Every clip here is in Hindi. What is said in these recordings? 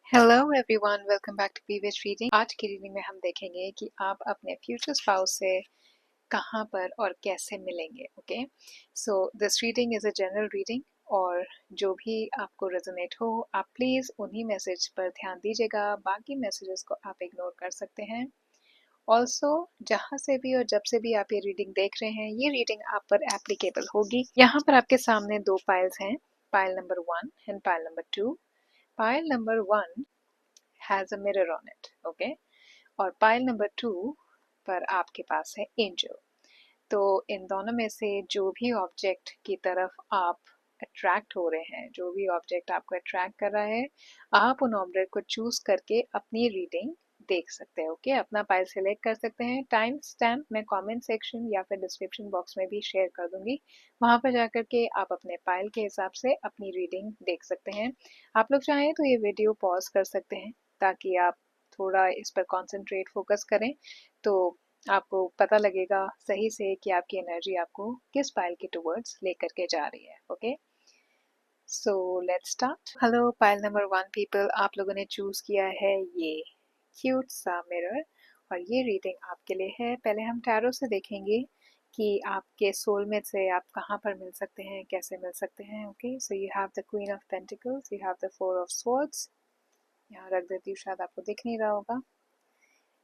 Hello everyone, welcome back to PVS reading. आज की रीडिंग में हम देखेंगे कि आप अपने फ्यूचर स्पाउस से कहाँ पर और कैसे मिलेंगे। Okay, so this reading is a general reading और जो भी आपको रेजोनेट हो आप प्लीज़ उन्हीं मैसेज पर ध्यान दीजिएगा, बाकी मैसेजेस को आप इग्नोर कर सकते हैं। ऑल्सो जहाँ से भी और जब से भी आप ये रीडिंग देख रहे हैं, ये रीडिंग आप पर एप्लीकेबल होगी। यहाँ पर आपके सामने दो पाइल्स हैं, pile number 1 and pile number 2। Pile number 1 has a mirror on it, okay? और पाइल नंबर 2 पर आपके पास है एंजल। तो इन दोनों में से जो भी ऑब्जेक्ट की तरफ आप अट्रैक्ट हो रहे हैं, जो भी ऑब्जेक्ट आपको अट्रैक्ट कर रहा है, आप उन ऑब्जेक्ट को चूज करके अपनी रीडिंग देख सकते हैं। ओके, अपना पाइल सेलेक्ट कर सकते हैं। टाइम स्टैम्प मैं कमेंट सेक्शन या फिर डिस्क्रिप्शन बॉक्स में भी शेयर कर दूंगी, वहां पर जाकर के आप अपने पाइल के हिसाब से अपनी रीडिंग देख सकते हैं। आप लोग चाहें तो ये वीडियो पॉज कर सकते हैं ताकि आप थोड़ा इस पर कॉन्सेंट्रेट फोकस करें, तो आपको पता लगेगा सही से कि आपकी एनर्जी आपको किस पाइल के टुवर्ड्स लेकर के जा रही है। Okay, so let's start. Hello pile number 1 people, आप लोगों ने चूज किया है ये क्यूट सा मिरर और ये रीडिंग आपके लिए है। पहले हम टैरो से देखेंगे कि आपके सोलमेट से आप कहाँ पर मिल सकते हैं, कैसे मिल सकते हैं। Okay, so you have the queen of pentacles, you have the four of swords, यहाँ रख देती हूँ, शायद आपको दिख नहीं रहा होगा।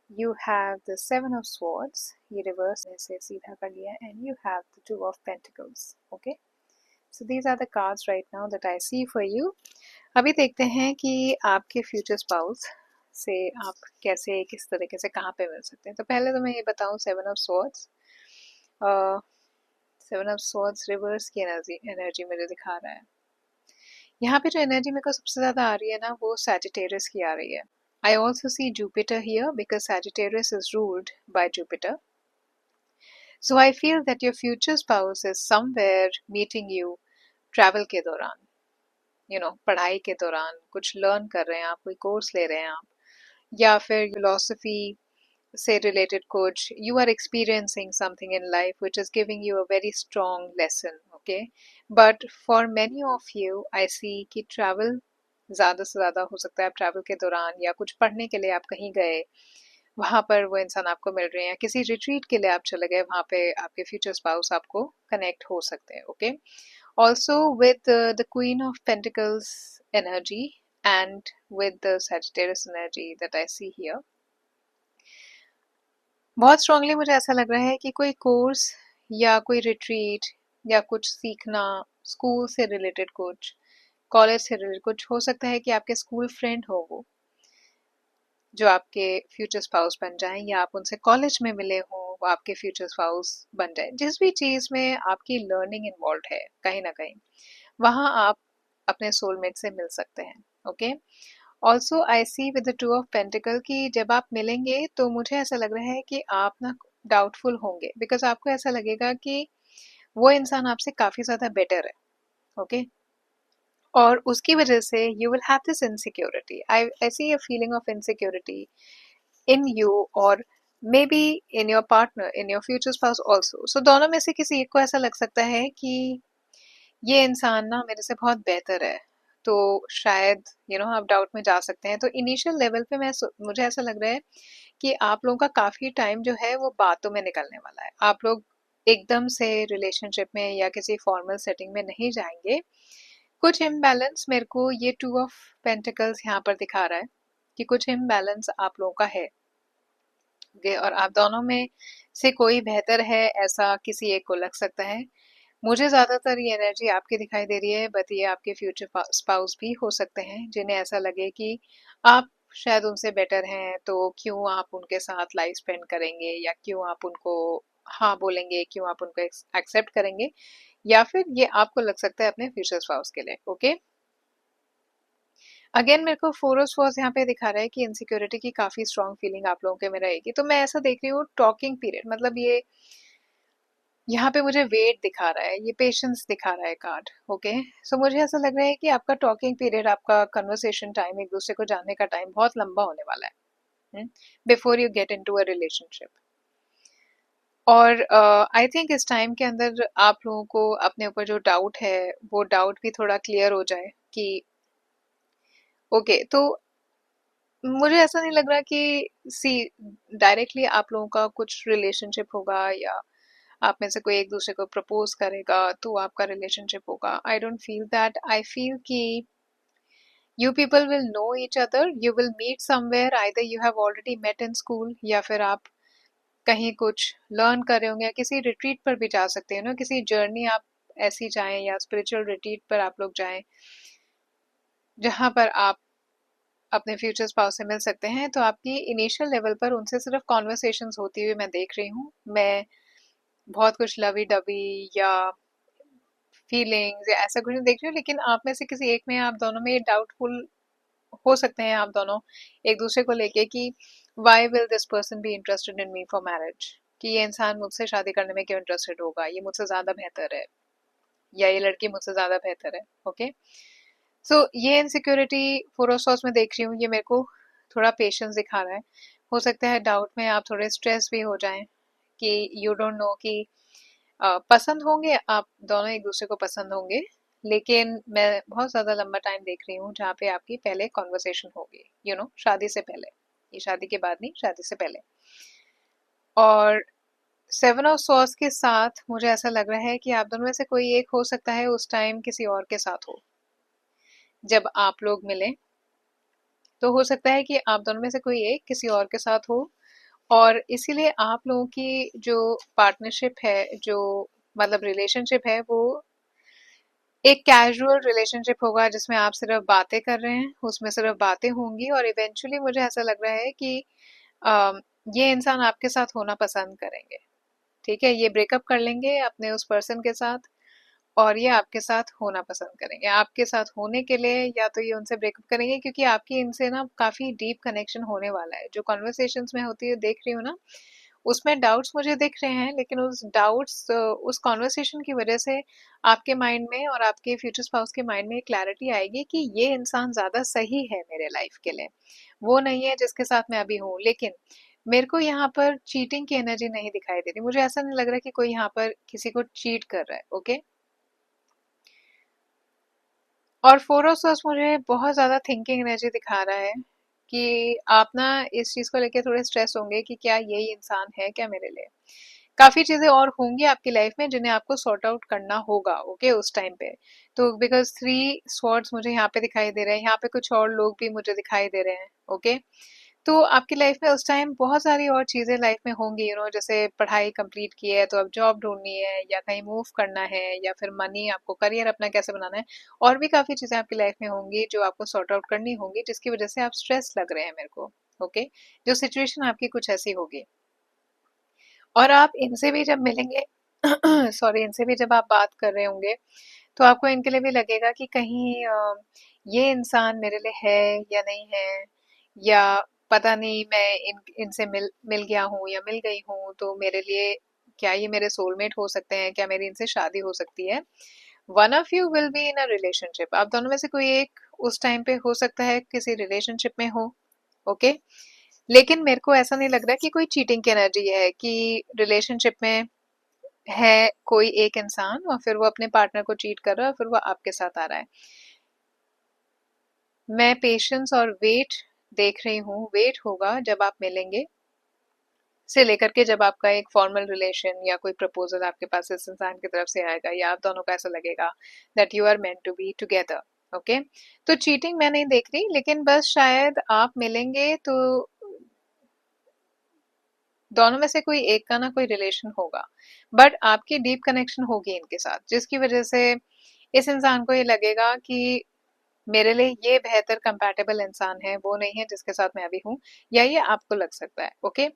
You have the Seven of Swords, ये रिवर्स में से सीधा कर लिया, and you have the Two of Pentacles. Okay, so these are the cards right now that I see for you. अभी देखते हैं कि आपके फ्यूचर स्पाउस से आप कैसे, किस तरीके से, कहाँ पे मिल सकते हैं। तो पहले तो मैं ये बताऊँ, seven of swords, seven of swords reverse की एनर्जी मुझे दिखा रहा है। यहाँ पे जो एनर्जी मेरे को सबसे ज़्यादा आ रही है ना, वो सैजिटेरियस की आ रही है। I also see Jupiter here because Sagittarius is ruled by Jupiter. So I feel that your future spouse is somewhere meeting you travel के दौरान, पढ़ाई के दौरान कुछ लर्न कर रहे हैं आप, कोई कोर्स ले रहे हैं आप, या फिर फिलोसफी से रिलेटेड कुछ, you are experiencing something in life which is giving you a very strong lesson, okay? But for many of you, I see कि travel ज़्यादा से ज़्यादा हो सकता है। आप ट्रैवल के दौरान या कुछ पढ़ने के लिए आप कहीं गए, वहाँ पर वो इंसान आपको मिल रहे हैं, किसी रिट्रीट के लिए आप चले गए, वहाँ पे आपके फ्यूचर स्पाउस आपको कनेक्ट हो सकते हैं। Okay, also with the queen of pentacles energy and with the Sagittarius energy that I see here, बहुत स्ट्रांगली मुझे ऐसा लग रहा है कि कोई कोर्स या कोई रिट्रीट या कुछ सीखना, स्कूल से रिलेटेड कुछ, कॉलेज से रिलेटेड कुछ, हो सकता है कि आपके स्कूल फ्रेंड हो वो जो आपके फ्यूचर स्पाउस बन जाएं, या आप उनसे कॉलेज में मिले हो वो आपके फ्यूचर स्पाउस बन जाए। जिस भी चीज़ में आपकी लर्निंग इन्वॉल्व है कहीं ना कहीं, वहाँ आप अपने सोलमेट से मिल सकते हैं। Okay, also I see with the two of pentacle कि जब आप मिलेंगे तो मुझे ऐसा लग रहा है कि आप ना डाउटफुल होंगे, बिकॉज आपको ऐसा लगेगा कि वो इंसान आपसे काफ़ी ज़्यादा बेटर है। ओके, और उसकी वजह से you will have this insecurity, I see a feeling of insecurity in you or maybe in your partner, in your future spouse also. So दोनों में से किसी एक को ऐसा लग सकता है कि ये इंसान ना मेरे से बहुत बेहतर है, तो शायद आप डाउट में जा सकते हैं। तो इनिशियल लेवल पे मुझे ऐसा लग रहा है कि आप लोगों का काफ़ी टाइम जो है वो बातों में निकलने वाला है। आप लोग एकदम से रिलेशनशिप में या किसी फॉर्मल सेटिंग में नहीं जाएंगे। कुछ इम्बैलेंस मेरे को ये टू ऑफ पेंटिकल्स यहाँ पर दिखा रहा है कि कुछ इम्बैलेंस आप लोगों का है। और आप दोनों में से कोई बेहतर है ऐसा किसी एक को लग सकता है। मुझे ज्यादातर ये एनर्जी आपकी दिखाई दे रही है, बट ये आपके फ्यूचर स्पाउस भी हो सकते हैं जिन्हें ऐसा लगे कि आप शायद उनसे बेटर हैं, तो क्यों आप उनके साथ लाइफ स्पेंड करेंगे, या क्यों आप उनको हाँ बोलेंगे, क्यों आप उनको एक्सेप्ट करेंगे, या फिर ये आपको लग सकता है अपने फ्यूचर स्पाउस के लिए। ओके, अगेन मेरे को फोर ऑफ स्वॉर्ड्स यहाँ पे दिखा रहा है कि इनसिक्योरिटी की काफी स्ट्रॉन्ग फीलिंग आप लोगों के में रहेगी। तो मैं ऐसा देख रही हूँ टॉकिंग पीरियड, मतलब ये यहाँ पे मुझे वेट दिखा रहा है, ये पेशेंस दिखा रहा है कार्ड। ओके, सो मुझे ऐसा लग रहा है कि आपका टॉकिंग पीरियड, आपका कन्वर्सेशन टाइम, एक दूसरे को जानने का टाइम बहुत लंबा होने वाला है before you get into a relationship. और आई थिंक इस टाइम के अंदर आप लोगों को अपने ऊपर जो डाउट है वो डाउट भी थोड़ा क्लियर हो जाए कि ओके, तो मुझे ऐसा नहीं लग रहा कि सी डायरेक्टली आप लोगों का कुछ रिलेशनशिप होगा, या आप में से कोई एक दूसरे को प्रपोज करेगा तो आपका रिलेशनशिप होगा। I don't feel that. I feel कि you people will know each other, you will meet somewhere, either you have already met in school, या फिर आप कहीं कुछ लर्न कर रहे होंगे, या किसी रिट्रीट पर भी जा सकते हैं ना, किसी जर्नी आप ऐसी जाएं, या स्पिरिचुअल रिट्रीट पर आप लोग जाएं जहां पर आप अपने फ्यूचर स्पाउस से मिल सकते हैं। तो आपकी इनिशियल लेवल पर उनसे सिर्फ कॉन्वर्सेशंस होती हुई मैं देख रही हूँ। मैं बहुत कुछ लवी डबी या फीलिंग्स या ऐसा कुछ नहीं देख रही हूँ, लेकिन आप में से किसी एक में, आप दोनों में डाउटफुल हो सकते हैं, आप दोनों एक दूसरे को लेके कि why will this person be interested in me for marriage, कि ये इंसान मुझसे शादी करने में क्यों इंटरेस्टेड होगा, ये मुझसे ज्यादा बेहतर है, या ये लड़की मुझसे ज्यादा बेहतर है। ओके, सो ये इनसिक्योरिटी फोरोसॉस में देख रही हूँ, ये मेरे को थोड़ा पेशेंस दिखा रहा है। हो सकता है डाउट में आप थोड़े स्ट्रेस भी हो जाएं कि यू डोंट नो कि पसंद होंगे, आप दोनों एक दूसरे को पसंद होंगे, लेकिन मैं बहुत ज्यादा लंबा टाइम देख रही हूँ जहाँ पे आपकी पहले कॉन्वर्सेशन होगी, शादी से पहले। ये शादी के बाद नहीं, शादी से पहले। और सेवन ऑफ सॉर्ड्स के साथ मुझे ऐसा लग रहा है कि आप दोनों में से कोई एक हो सकता है उस टाइम किसी और के साथ हो। जब आप लोग मिले तो हो सकता है कि आप दोनों में से कोई एक किसी और के साथ हो, और इसीलिए आप लोगों की जो पार्टनरशिप है, जो मतलब रिलेशनशिप है, वो एक कैजुअल रिलेशनशिप होगा जिसमें आप सिर्फ बातें कर रहे हैं, उसमें सिर्फ बातें होंगी, और इवेंचुअली मुझे ऐसा लग रहा है कि ये इंसान आपके साथ होना पसंद करेंगे। ठीक है, ये ब्रेकअप कर लेंगे अपने उस पर्सन के साथ, और ये आपके साथ होना पसंद करेंगे। आपके साथ होने के लिए या तो ये उनसे ब्रेकअप करेंगे, क्योंकि आपकी इनसे ना काफी डीप कनेक्शन होने वाला है। जो कॉन्वर्सेशंस में होती है देख रही हूँ ना, उसमें डाउट्स मुझे दिख रहे हैं, लेकिन उस डाउट्स उस कॉन्वर्सेशन की वजह से आपके माइंड में और आपके फ्यूचर स्पाउस के माइंड में क्लैरिटी आएगी कि ये इंसान ज्यादा सही है मेरे लाइफ के लिए, वो नहीं है जिसके साथ मैं अभी हूँ। लेकिन मेरे को यहाँ पर चीटिंग की एनर्जी नहीं दिखाई दे रही, मुझे ऐसा नहीं लग रहा कि कोई यहाँ पर किसी को चीट कर रहा है। ओके, और फोर ऑफ सॉर्ड्स मुझे बहुत ज्यादा थिंकिंग एनर्जी दिखा रहा है कि आप ना इस चीज को लेके थोड़े स्ट्रेस होंगे कि क्या यही इंसान है क्या मेरे लिए। काफी चीजें और होंगी आपकी लाइफ में जिन्हें आपको सॉर्ट आउट करना होगा। ओके, उस टाइम पे तो बिकॉज थ्री स्वॉर्ड्स मुझे यहाँ पे दिखाई दे रहे हैं, यहाँ पे कुछ और लोग भी मुझे दिखाई दे रहे हैं। ओके, तो आपकी लाइफ में उस टाइम बहुत सारी और चीजें लाइफ में होंगी, जैसे पढ़ाई कंप्लीट की है तो अब जॉब ढूंढनी है, या कहीं मूव करना है, या फिर मनी, आपको करियर अपना कैसे बनाना है। और भी काफी चीजें आपकी लाइफ में होंगी जो आपको सॉर्ट आउट करनी होंगी, जिसकी वजह से आप स्ट्रेस लग रहे हैं मेरे को। ओके, जो सिचुएशन आपकी कुछ ऐसी होगी, और आप इनसे भी जब मिलेंगे सॉरी, इनसे भी जब आप बात कर रहे होंगे तो आपको इनके लिए भी लगेगा कि कहीं ये इंसान मेरे लिए है या नहीं है, या पता नहीं, मैं इनसे मिल गया हूँ या मिल गई हूँ तो मेरे लिए क्या ये मेरे सोलमेट हो सकते हैं, क्या मेरी इनसे शादी हो सकती है। One of you will be in a relationship, आप दोनों में से कोई एक उस टाइम पे हो सकता है किसी रिलेशनशिप में हो। ओके, लेकिन मेरे को ऐसा नहीं लग रहा कि कोई चीटिंग की एनर्जी है, कि रिलेशनशिप में है कोई एक इंसान और फिर वो अपने पार्टनर को चीट कर रहा है और फिर वो आपके साथ आ रहा है। मैं पेशेंस और वेट देख रही हूँ। वेट होगा जब आप मिलेंगे से लेकर के जब आपका एक फॉर्मल रिलेशन या कोई प्रपोजल आपके पास इस इंसान की तरफ से आएगा, या आप दोनों को ऐसा लगेगा that you are meant to be together. Okay, तो चीटिंग मैं नहीं देख रही, लेकिन बस शायद आप मिलेंगे तो दोनों में से कोई एक का ना कोई रिलेशन होगा, बट आपकी डीप कनेक्शन होगी इनके साथ, जिसकी वजह से इस इंसान को ये लगेगा कि मेरे लिए ये बेहतर कंपैटिबल इंसान है, वो नहीं है जिसके साथ मैं अभी हूँ, या ये आपको लग सकता है। ओके,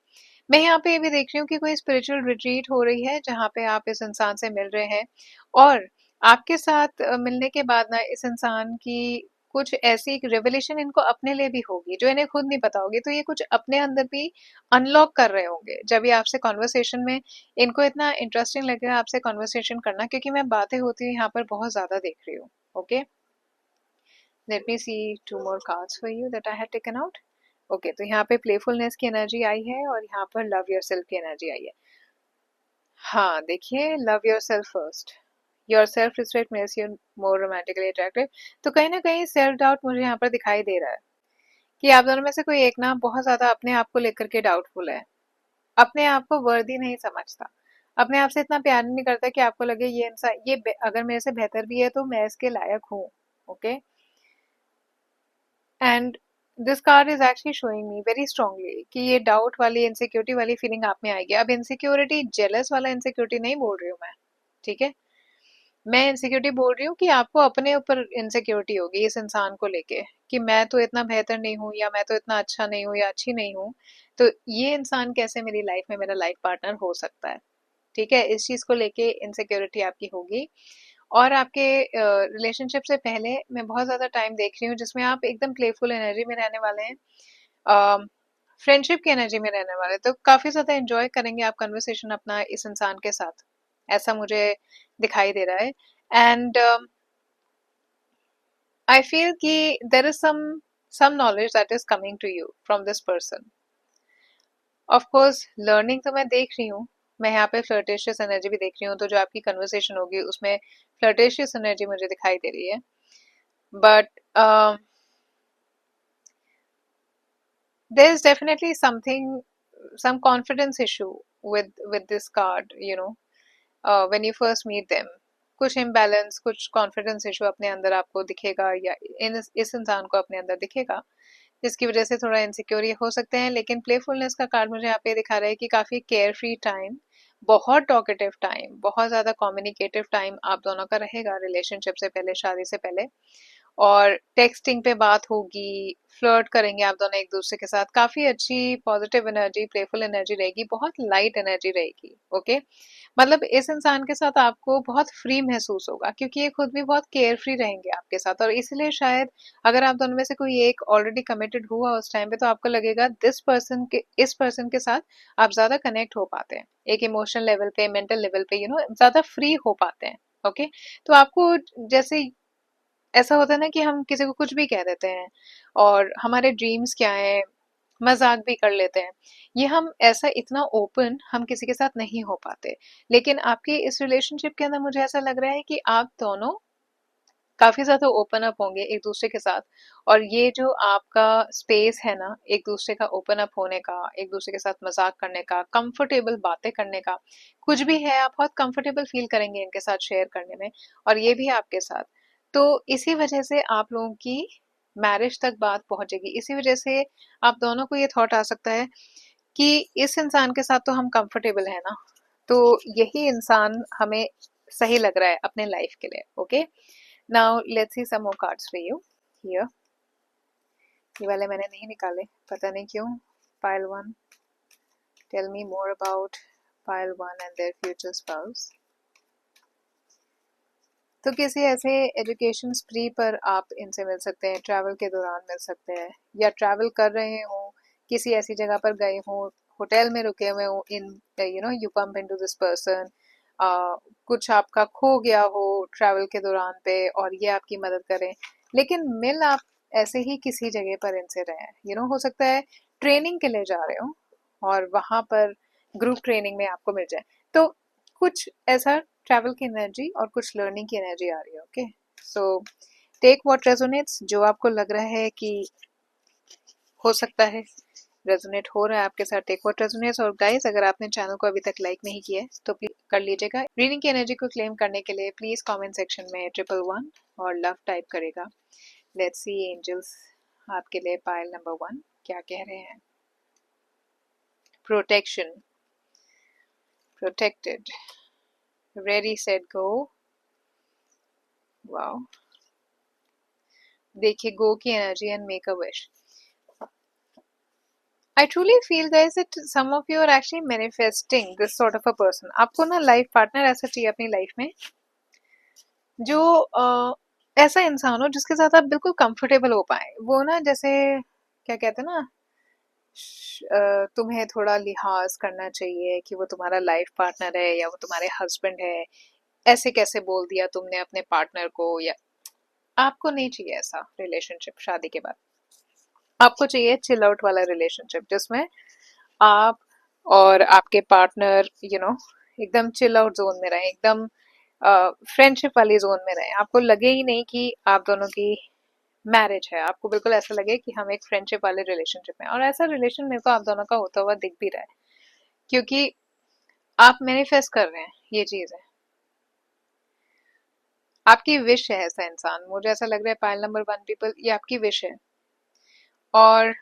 मैं यहाँ पे ये भी देख रही हूँ कि कोई स्पिरिचुअल रिट्रीट हो रही है जहाँ पे आप इस इंसान से मिल रहे हैं, और आपके साथ मिलने के बाद ना इस इंसान की कुछ ऐसी एक रेवलेशन इनको अपने लिए भी होगी जो इन्हें खुद नहीं पता होगी, तो ये कुछ अपने अंदर भी अनलॉक कर रहे होंगे जब ये आपसे कॉन्वर्सेशन में, इनको इतना इंटरेस्टिंग लगेगा आपसे कॉन्वर्सेशन करना, क्योंकि मैं बातें होती हुई यहाँ पर बहुत ज्यादा देख रही हूँ। Okay, let me see two more cards for you that I had taken out. Okay, तो यहाँ पे प्लेफुलनेस की एनर्जी आई है और यहाँ पर लव योर सेल्फ की एनर्जी आई है। हाँ, देखिए, love your self first, your self respect makes you more romantically attractive. तो कहीं ना कहीं सेल्फ डाउट मुझे यहाँ पर दिखाई दे रहा है कि आप दोनों में से कोई एक ना बहुत ज्यादा अपने आप को लेकर के डाउटफुल है, अपने आप को वर्दी नहीं समझता, अपने आप से इतना प्यार नहीं करता कि आपको लगे ये इंसान अगर मेरे से बेहतर भी है तो मैं इसके लायक हूँ। Okay, and this card is actually showing me very strongly कि ये डाउट वाली इनसिक्योरिटी वाली फीलिंग आप में आएगी। अब इनसिक्योरिटी जेलस वाला इनसिक्योरिटी नहीं बोल रही हूँ मैं, ठीक है, मैं इनसिक्योरिटी बोल रही हूँ कि आपको अपने ऊपर इनसिक्योरिटी होगी इस इंसान को लेके कि मैं तो इतना बेहतर नहीं हूँ, या मैं तो इतना अच्छा नहीं हूँ, या अच्छी नहीं हूँ, तो ये इंसान कैसे मेरी लाइफ में मेरा लाइफ पार्टनर हो सकता है। ठीक है, इस चीज को लेके इनसिक्योरिटी आपकी होगी। और आपके रिलेशनशिप से पहले मैं बहुत ज्यादा टाइम देख रही हूँ जिसमें आप एकदम प्लेफुल एनर्जी में रहने वाले हैं, फ्रेंडशिप की एनर्जी में रहने वाले हैं। तो काफी ज्यादा एंजॉय करेंगे आप कन्वर्सेशन अपना इस इंसान के साथ, ऐसा मुझे दिखाई दे रहा है। एंड आई फील कि there is some knowledge that is coming to you from this person. Of course learning तो मैं देख रही हूँ, मैं यहाँ पे फ्लर्टेशियस एनर्जी भी देख रही हूँ, तो जो आपकी कन्वर्सेशन होगी उसमें फ्लर्टेशियस एनर्जी मुझे दिखाई दे रही है। But there is definitely something, some confidence issue with this card, you know, when you first meet them, कुछ इम्बैलेंस, कुछ कॉन्फिडेंस इशू अपने अंदर आपको दिखेगा, या इस इंसान को अपने अंदर दिखेगा, जिसकी वजह से थोड़ा इनसिक्योर हो सकते हैं। लेकिन प्लेफुलनेस का कार्ड मुझे यहाँ पे दिखा रहा है कि काफी केयर फ्री टाइम, बहुत टॉकेटिव टाइम, बहुत ज्यादा कम्युनिकेटिव टाइम आप दोनों का रहेगा रिलेशनशिप से पहले, शादी से पहले। और टेक्सटिंग पे बात होगी, फ्लर्ट करेंगे आप दोनों एक दूसरे के साथ, काफी अच्छी पॉजिटिव एनर्जी, प्लेफुल एनर्जी रहेगी, बहुत लाइट एनर्जी रहेगी। ओके, मतलब इस इंसान के साथ आपको बहुत फ्री महसूस होगा क्योंकि ये खुद भी बहुत केयर फ्री रहेंगे आपके साथ। और इसलिए शायद अगर आप दोनों में से कोई एक ऑलरेडी कमिटेड हुआ उस टाइम पे, तो आपको लगेगा इस पर्सन के साथ आप ज्यादा कनेक्ट हो पाते हैं, एक इमोशनल लेवल पे, मेंटल लेवल पे, ज्यादा फ्री हो पाते हैं। ओके, तो आपको जैसे ऐसा होता है ना कि हम किसी को कुछ भी कह देते हैं और हमारे ड्रीम्स क्या हैं, मजाक भी कर लेते हैं, ये हम ऐसा इतना ओपन हम किसी के साथ नहीं हो पाते। लेकिन आपके इस रिलेशनशिप के अंदर मुझे ऐसा लग रहा है कि आप दोनों काफी ज्यादा ओपन अप होंगे एक दूसरे के साथ। और ये जो आपका स्पेस है ना एक दूसरे का ओपन अप होने का, एक दूसरे के साथ मजाक करने का, कंफर्टेबल बातें करने का, कुछ भी है आप बहुत कंफर्टेबल फील करेंगे इनके साथ शेयर करने में, और ये भी आपके साथ। तो इसी वजह से आप लोगों की मैरिज तक बात पहुंचेगी। इसी वजह से आप दोनों को ये थॉट आ सकता है कि इस इंसान के साथ तो हम कंफर्टेबल है ना, तो यही इंसान हमें सही लग रहा है अपने लाइफ के लिए। Okay, now let's see some more cards for you here. ये वाले मैंने नहीं निकाले, पता नहीं क्यों। Pile one, tell me more about pile one and their future spouse. तो किसी ऐसे एजुकेशन स्प्री पर आप इनसे मिल सकते हैं, ट्रैवल के दौरान मिल सकते हैं, या ट्रैवल कर रहे हो, किसी ऐसी जगह पर गए हो, होटल में रुके हुए हो, in you bump into this person, कुछ आपका खो गया हो ट्रैवल के दौरान पे और ये आपकी मदद करें। लेकिन मिल आप ऐसे ही किसी जगह पर इनसे रहे हैं, हो सकता है ट्रेनिंग के लिए जा रहे हो और वहां पर ग्रुप ट्रेनिंग में आपको मिल जाए। तो कुछ ऐसा ट्रैवल की एनर्जी और कुछ लर्निंग की एनर्जी आ रही है। Okay, so take what resonates, जो आपको लग रहा है कि हो सकता है रेजोनेट हो रहा है आपके साथ, टेक व्हाट रेजोनेट्स। और गाइस, अगर आपने चैनल को अभी तक लाइक नहीं किया है तो प्लीज कर लीजिएगा। रीडिंग की एनर्जी को क्लेम करने के लिए प्लीज कमेंट सेक्शन में 111 और लव टाइप करेगा। लेट्स सी एंजल्स आपके लिए पाइल नंबर 1 क्या कह रहे हैं। Protection, protected, ready set go. Wow, देखिए गो की energy and make a wish. I truly feel guys that some of you are actually manifesting this sort of a person. आपको ना लाइफ पार्टनर ऐसा चाहिए अपनी लाइफ में जो ऐसा इंसान हो जिसके साथ आप बिल्कुल कंफर्टेबल हो पाए। वो ना जैसे क्या कहते हैं ना, तुम्हें थोड़ा लिहाज करना चाहिए कि वो तुम्हारा लाइफ पार्टनर है या वो तुम्हारे हस्बैंड है, ऐसे कैसे बोल दिया तुमने अपने पार्टनर को। या आपको नहीं चाहिए ऐसा रिलेशनशिप शादी के बाद। आपको चाहिए चिल आउट वाला रिलेशनशिप जिसमें आप और आपके पार्टनर एकदम चिल आउट जोन में रहें, एकदम फ्रेंडशिप वाली जोन में रहें। आपको लगे ही नहीं कि आप दोनों की मैरिज है, आपको बिल्कुल ऐसा लगे कि हम एक फ्रेंडशिप वाले रिलेशनशिप में, और ऐसा रिलेशन मेरे को आप दोनों का होता हुआ दिख भी रहा है, क्योंकि आप मैनिफेस्ट कर रहे हैं, ये चीज है, आपकी विश है ऐसा इंसान, मुझे ऐसा लग रहा है पाइल नंबर 1 पीपल, ये आपकी विश है। और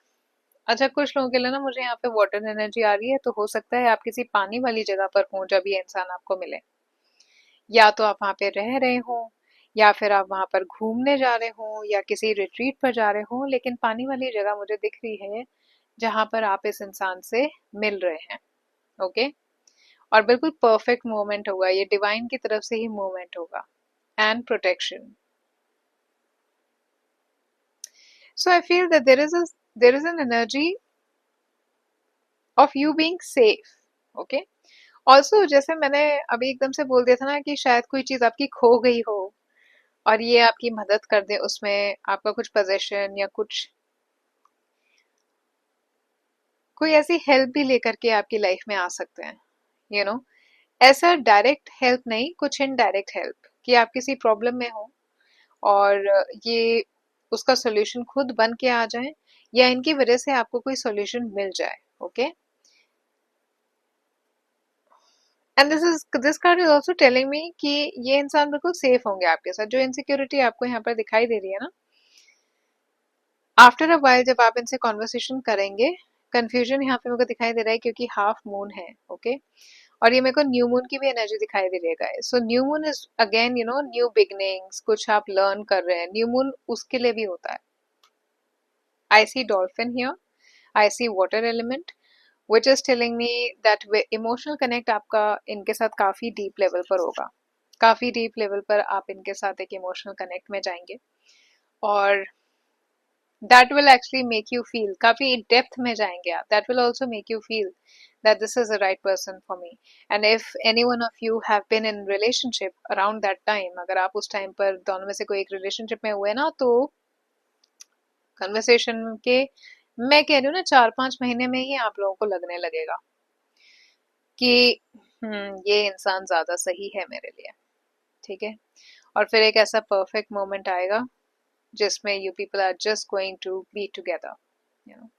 अच्छा, कुछ लोगों के लिए ना मुझे यहाँ पे वाटर एनर्जी आ रही है, तो हो सकता है आप किसी पानी वाली जगह पर हो जब ये इंसान आपको मिले, या तो आप वहां पे रह रहे हो, या फिर आप वहां पर घूमने जा रहे हो, या किसी रिट्रीट पर जा रहे हो, लेकिन पानी वाली जगह मुझे दिख रही है जहां पर आप इस इंसान से मिल रहे हैं। ओके, और बिल्कुल परफेक्ट मोमेंट होगा, ये डिवाइन की तरफ से ही मोमेंट होगा, and protection. So I feel that there is an energy of you being safe. Okay, also जैसे मैंने अभी एकदम से बोल दिया था ना कि शायद कोई चीज आपकी खो गई हो और ये आपकी मदद कर दे उसमें, आपका कुछ पोजेशन या कुछ, कोई ऐसी हेल्प भी लेकर के आपकी लाइफ में आ सकते हैं, यू नो, ऐसा डायरेक्ट हेल्प नहीं, कुछ इनडायरेक्ट हेल्प, कि आप किसी प्रॉब्लम में हो और ये उसका सॉल्यूशन खुद बन के आ जाए, या इनकी वजह से आपको कोई सॉल्यूशन मिल जाए। Okay, and this card is also telling me कि ये इंसान बिल्कुल सेफ होंगे आपके साथ। जो इनसिक्योरिटी आपको यहाँ पर दिखाई दे रही है ना, आफ्टर अ वाइल जब आप इनसे कॉन्वर्सेशन करेंगे, कंफ्यूजन यहाँ पे मेरे को दिखाई दे रहा है क्योंकि हाफ मून है। ओके, और ये मेरे को न्यू मून की भी एनर्जी दिखाई दे रही है guys. So new moon is again you know new beginnings, कुछ आप लर्न कर रहे हैं, न्यू मून उसके लिए भी होता है। I see dolphin here, I see water element, which is telling me that emotional connect आपका इनके साथ काफी डीप लेवल पर होगा, काफी डीप लेवल पर आप इनके साथ एक इमोशनल कनेक्ट में जाएंगे, और that will actually make you feel, काफी डेप्थ में जाएंगे आप, that will also make you feel that this is the right person for me. And if any one of you have been in relationship around that time, अगर आप उस टाइम पर दोनों में से कोई एक रिलेशनशिप में हुए ना, तो कन्वर्सेशन के, मैं कह रही हूँ ना, 4-5 महीने में ही आप लोगों को लगने लगेगा कि ये इंसान ज्यादा सही है मेरे लिए। ठीक है, और फिर एक ऐसा परफेक्ट मोमेंट आएगा जिसमें you people are just going to be together, you know.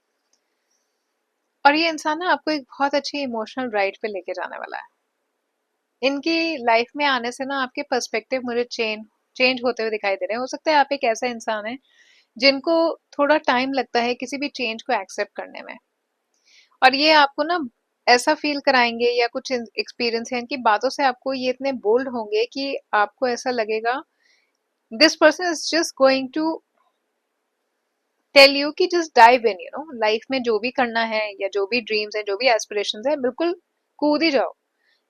और ये इंसान ना आपको एक बहुत अच्छी इमोशनल राइड पे लेके जाने वाला है। इनकी लाइफ में आने से ना आपके पर्सपेक्टिव मुझे चेंज होते हुए दिखाई दे रहे हैं। हो सकता है आप एक ऐसा इंसान है जिनको थोड़ा टाइम लगता है किसी भी चेंज को एक्सेप्ट करने में, और ये आपको ना ऐसा फील कराएंगे, या कुछ एक्सपीरियंस है इनकी बातों से, आपको ये इतने बोल्ड होंगे कि आपको ऐसा लगेगा this person is just going to tell you कि just dive in, you know, life में जो भी करना है या जो भी ड्रीम्स है, जो भी एस्पिरेशंस है, बिल्कुल कूद ही जाओ,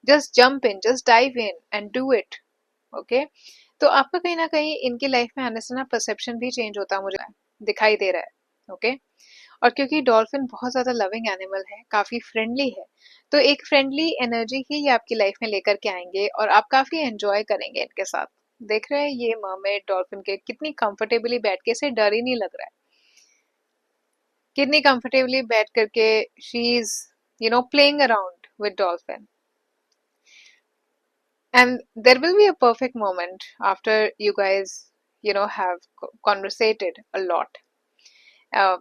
just jump in, just dive in and do it. Okay, तो आपका कहीं ना कहीं इनकी लाइफ में आने से ना परसेप्शन भी चेंज होता मुझे दिखाई दे रहा है। ओके, और क्योंकि डॉल्फिन बहुत ज्यादा लविंग एनिमल है, काफी फ्रेंडली है, तो एक फ्रेंडली एनर्जी ही ये आपकी लाइफ में लेकर के आएंगे, और आप काफी एंजॉय करेंगे इनके साथ। देख रहे हैं ये मरमेड डॉल्फिन के कितनी कंफर्टेबली बैठ के, इसे डर ही नहीं लग रहा है, कितनी कंफर्टेबली बैठ करके she is you know playing around with dolphin. And there will be a perfect moment after you guys have conversated a lot. uh,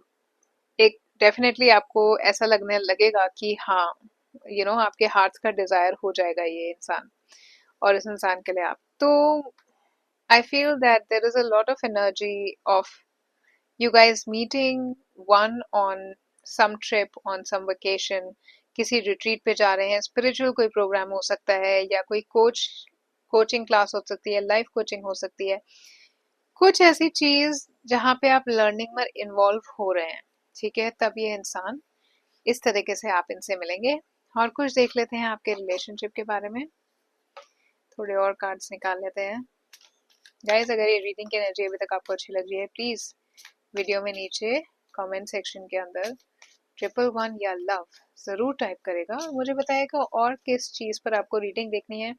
एक डेफिनेटली आपको ऐसा लगने लगेगा कि हाँ, आपके हार्ट का डिजायर हो जाएगा ये इंसान, और इस इंसान के लिए आप, तो आई feel that there is a lot of energy of you guys meeting, one on some trip, on some vacation, किसी रिट्रीट पे जा रहे हैं, स्पिरिचुअल कोई प्रोग्राम हो सकता है, या कोई कोचिंग क्लास हो सकती है, लाइफ कोचिंग हो सकती है, कुछ ऐसी चीज जहाँ पे आप लर्निंग में इन्वॉल्व हो रहे हैं। ठीक है, तब ये इंसान, इस तरीके से आप इनसे मिलेंगे। और कुछ देख लेते हैं आपके रिलेशनशिप के बारे में, थोड़े और कार्ड्स निकाल लेते हैं गाइस। अगर ये रीडिंग की एनर्जी अभी तक आपको अच्छी लग रही है, प्लीज वीडियो में नीचे कमेंट सेक्शन के अंदर 111 या लव जरूर टाइप करेगा, और मुझे बताइएगा और किस चीज पर आपको रीडिंग देखनी है,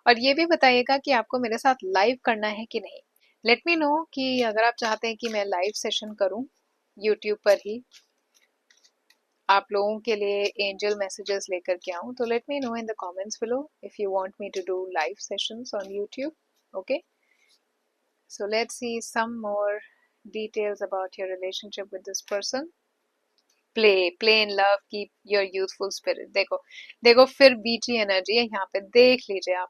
और ये भी बताइएगा कि आपको मेरे साथ लाइव करना है कि नहीं। लेट मी नो कि अगर आप चाहते हैं कि मैं लाइव सेशन करूं यूट्यूब पर ही, आप लोगों के लिए एंजल मैसेजेस लेकर के आऊं, तो let me know in the comments below if you want me to do live sessions on YouTube. Okay, so let's see some more Details about your relationship with this person. Play in love, keep your youthful spirit. देखो देखो, फिर बीची एनर्जी है यहाँ पे, देख लीजिए आप,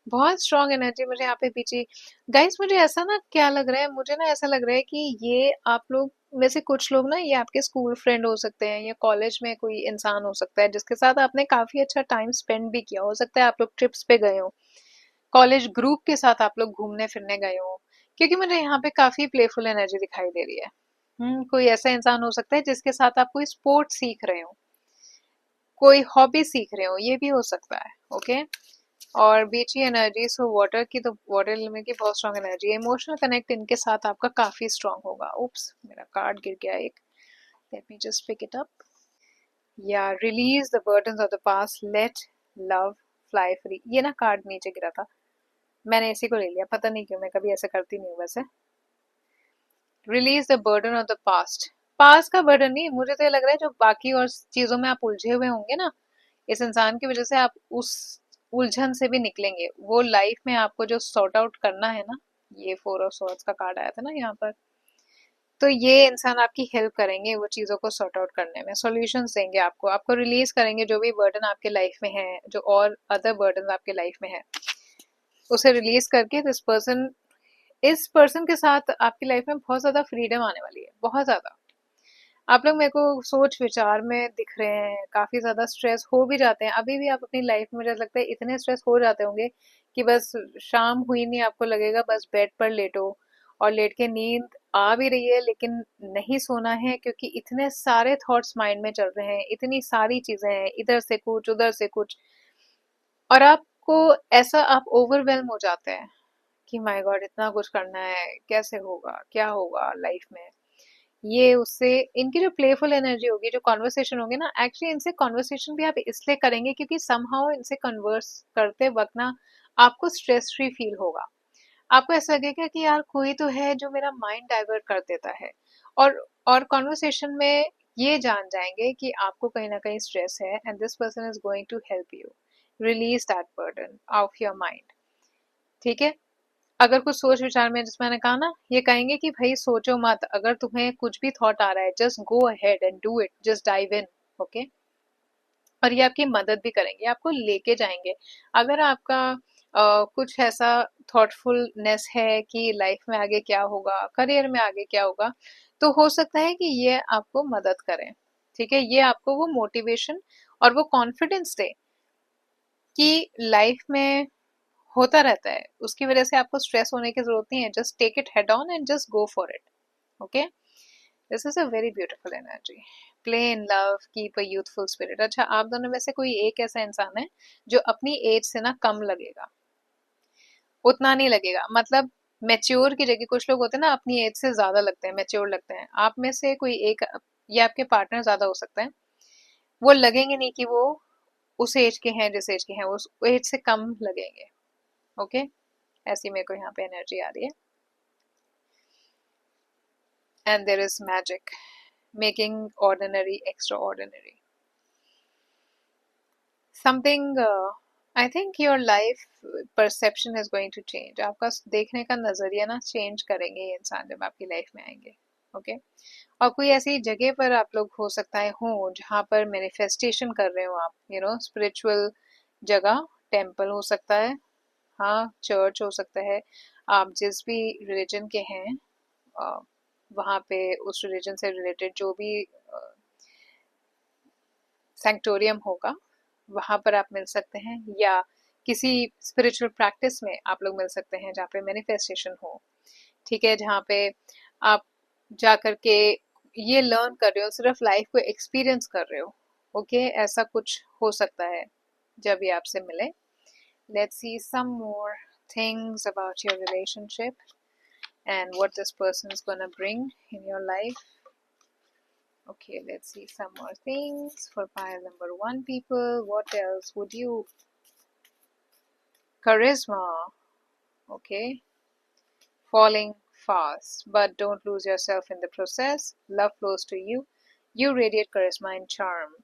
बहुत स्ट्रॉन्ग एनर्जी मुझे यहाँ पे बीची। गाइस मुझे ऐसा ना क्या लग रहा है, मुझे ना ऐसा लग रहा है कि ये आप लोग में से कुछ लोग ना, ये आपके स्कूल फ्रेंड हो सकते हैं या कॉलेज में कोई इंसान हो सकता है जिसके साथ आपने काफी अच्छा टाइम स्पेंड भी किया, हो सकता है आप लोग ट्रिप्स पे गए हो, कॉलेज ग्रुप के साथ आप लोग घूमने फिरने गए हो, क्योंकि मुझे यहाँ पे काफी प्लेफुल एनर्जी दिखाई दे रही है। कोई ऐसा इंसान हो सकता है जिसके साथ आप कोई स्पोर्ट सीख रहे हो, कोई हॉबी सीख रहे हो, ये भी हो सकता है। ओके, और बीची एनर्जी, सो वाटर की, तो वाटर एलिमेंट की बहुत स्ट्रॉन्ग एनर्जी है। इमोशनल कनेक्ट इनके साथ आपका काफी स्ट्रॉन्ग होगा। उप्स, मेरा कार्ड गिर गया एक, let me just pick it up. या release the burdens of the past, let love fly free. ये ना कार्ड नीचे गिरा था, मैंने इसी को ले लिया, पता नहीं क्यों, मैं कभी ऐसे करती नहीं हूँ वैसे। Release the burden of the past, past का बर्डन नहीं, मुझे तो ये लग रहा है जो बाकी और चीजों में आप उलझे हुए होंगे ना, इस इंसान की वजह से आप उस उलझन से भी निकलेंगे। वो लाइफ में आपको जो सॉर्ट आउट करना है ना, ये फोर ऑफ सॉर्ड्स का कार्ड आया था ना यहाँ पर, तो ये इंसान आपकी हेल्प करेंगे वो चीजों को सॉर्ट आउट करने में, सॉल्यूशंस देंगे आपको, आपको रिलीज करेंगे जो भी बर्डन आपके लाइफ में है, जो और अदर बर्डन आपके लाइफ में है, उसे रिलीज करके दिस पर्सन, इस पर्सन के साथ आपकी लाइफ में बहुत ज्यादा फ्रीडम आने वाली है, बहुत ज्यादा। आप लोग मेरे को सोच विचार में दिख रहे हैं, काफी ज्यादा स्ट्रेस हो भी जाते हैं अभी भी आप अपनी लाइफ में, मुझे लगता है इतने स्ट्रेस हो जाते होंगे कि बस शाम हुई नहीं आपको लगेगा बस बेड पर लेटो, और लेट के नींद आ भी रही है लेकिन नहीं सोना है, क्योंकि इतने सारे थॉट्स माइंड में चल रहे हैं, इतनी सारी चीजें हैं, इधर से कुछ उधर से कुछ, और आपको ऐसा आप ओवरवेलम हो जाते हैं कि माय गॉड इतना कुछ करना है, कैसे होगा, क्या होगा लाइफ में। ये उससे, इनकी जो प्लेफुल एनर्जी होगी, जो कॉन्वर्सेशन होगी ना, एक्चुअली इनसे कॉन्वर्सेशन भी आप इसलिए करेंगे क्योंकि समहाउ इनसे कन्वर्स करते वक्त ना आपको स्ट्रेस फ्री फील होगा, आपको ऐसा लगेगा कि यार कोई तो है जो मेरा माइंड डाइवर्ट कर देता है, और कॉन्वर्सेशन में ये जान जाएंगे कि आपको कहीं ना कहीं स्ट्रेस है and this person is going to help you release that burden of your mind. ठीक है, अगर कुछ सोच विचार में, जिस मैंने कहा ना, ये कहेंगे कि भाई सोचो मत, अगर तुम्हें कुछ भी थॉट आ रहा है just go ahead and do it, just dive in. Okay, और ये आपकी मदद भी करेंगे, आपको लेके जाएंगे। अगर आपका कुछ ऐसा थॉटफुलनेस है कि लाइफ में आगे क्या होगा, करियर में आगे क्या होगा, तो हो सकता है कि ये आपको मदद करें। ठीक है, ये आपको वो मोटिवेशन और वो कॉन्फिडेंस दे कि लाइफ में होता रहता है, उसकी वजह से आपको स्ट्रेस होने की जरूरत नहीं है, just take it head on and just go for it. Okay, this is a very beautiful energy. Play in love, keep a youthful spirit. अच्छा, आप दोनों में से कोई एक ऐसा इंसान है जो अपनी एज से ना कम लगेगा, उतना नहीं लगेगा, मतलब मेच्योर की जगह कुछ लोग होते हैं ना अपनी एज से ज्यादा लगते हैं, मेच्योर लगते हैं, आप में से कोई एक, या आपके पार्टनर ज्यादा हो सकता है, वो लगेंगे नहीं कि वो उस एज के हैं जिस एज के हैं, उस एज से कम लगेंगे। ओके, ऐसी मेरे को यहाँ पे एनर्जी आ रही है। And there is magic, making ordinary extraordinary. Something, I think your life perception is going to change. आपका देखने का नजरिया ना चेंज करेंगे ये इंसान जब आपकी लाइफ में आएंगे। ओके, और कोई ऐसी जगह पर आप लोग हो सकता है हो जहाँ पर मैनिफेस्टेशन कर रहे हो आप, स्पिरिचुअल जगह, टेम्पल हो सकता है, हाँ चर्च हो सकता है, आप जिस भी रिलीजन के हैं, वहाँ पे उस रिलीजन से रिलेटेड जो भी सैंक्टोरियम होगा, वहाँ पर आप मिल सकते हैं, या किसी स्पिरिचुअल प्रैक्टिस में आप लोग मिल सकते हैं जहाँ पे मैनिफेस्टेशन हो। ठीक है, जहाँ पे आप जा करके ये लर्न कर रहे हो, सिर्फ लाइफ को एक्सपीरियंस कर रहे हो। ओके, ऐसा कुछ हो सकता है जब ये आपसे मिले। Let's see some more things about your relationship and what this person is gonna bring in your life. Okay, let's see some more things for pile number one people. What else would you? Charisma. Okay, falling fast, but don't lose yourself in the process. Love flows to you. You radiate charisma and charm.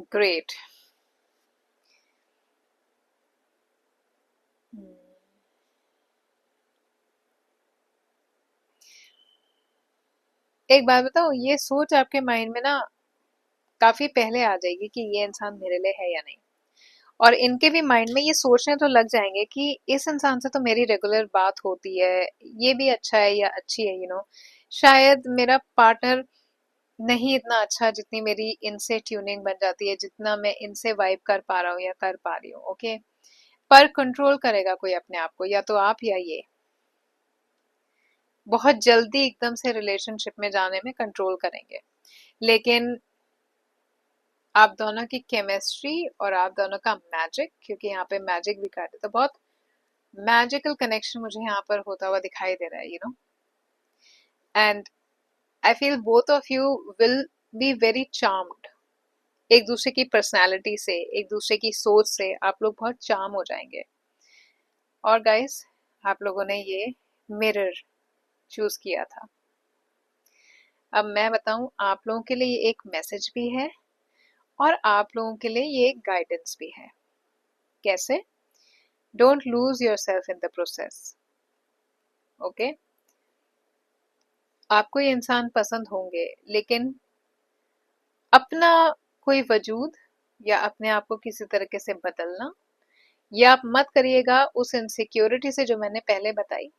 Great. Hmm. एक बात बताओ, ये सोच आपके माइंड में ना काफी पहले आ जाएगी कि ये इंसान मेरे लिए है या नहीं। और इनके भी माइंड में ये सोचने तो लग जाएंगे कि इस इंसान से तो मेरी रेगुलर बात होती है, ये भी अच्छा है या अच्छी है, शायद मेरा पार्टनर नहीं इतना अच्छा जितनी मेरी इनसे ट्यूनिंग बन जाती है, जितना मैं इनसे वाइब कर पा रहा हूँ या कर पा रही हूँ। ओके, पर कंट्रोल करेगा कोई अपने आप को, या तो आप या ये। बहुत जल्दी एकदम से रिलेशनशिप में जाने में कंट्रोल करेंगे, लेकिन आप दोनों की केमिस्ट्री और आप दोनों का मैजिक, क्योंकि यहाँ पे मैजिक भी कर रहे, तो बहुत मैजिकल कनेक्शन मुझे यहाँ पर होता हुआ दिखाई दे रहा है, and I feel both of you will be very charmed. एक दूसरे की पर्सनालिटी से, एक दूसरे की सोच से आप लोग बहुत चार्म हो जाएंगे। और गाइस, आप लोगों ने ये मिरर चूज किया था। अब मैं बताऊं, आप लोगों के लिए ये एक मैसेज भी है और आप लोगों के लिए ये एक गाइडेंस भी है। कैसे? Don't lose your self in the process. Okay, आपको ये इंसान पसंद होंगे, लेकिन अपना कोई वजूद या अपने आप को किसी तरीके से बदलना, या आप मत करिएगा उस इनसिक्योरिटी से जो मैंने पहले बताई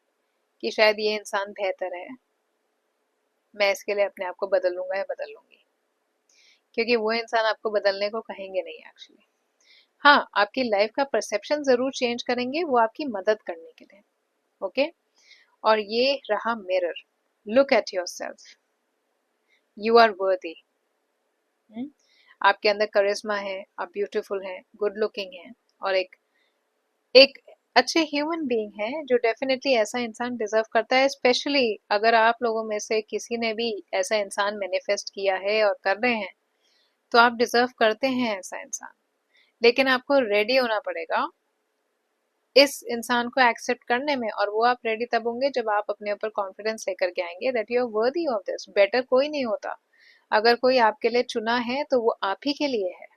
कि शायद ये इंसान बेहतर है, मैं इसके लिए अपने आप को बदल लूंगा या बदल लूंगी, क्योंकि वो इंसान आपको बदलने को कहेंगे नहीं एक्चुअली। हाँ, आपकी लाइफ का परसेप्शन जरूर चेंज करेंगे, वो आपकी मदद करने के लिए। ओके, और ये रहा mirror. Look at yourself, you are worthy. आपके अंदर करिश्मा है, आप ब्यूटीफुल हैं, गुड लुकिंग हैं, और एक एक अच्छे ह्यूमन बीइंग है जो डेफिनेटली ऐसा इंसान डिजर्व करता है। स्पेशली अगर आप लोगों में से किसी ने भी ऐसा इंसान मैनिफेस्ट किया है और कर रहे हैं, तो आप डिजर्व करते हैं ऐसा इंसान। लेकिन आपको रेडी होना पड़ेगा इस इंसान को एक्सेप्ट करने में, और वो आप रेडी तब होंगे जब आप अपने ऊपर कॉन्फिडेंस लेकर के आएंगे that you are worthy of this. Better कोई नहीं होता। अगर कोई आपके लिए चुना है तो वो आप ही के लिए है।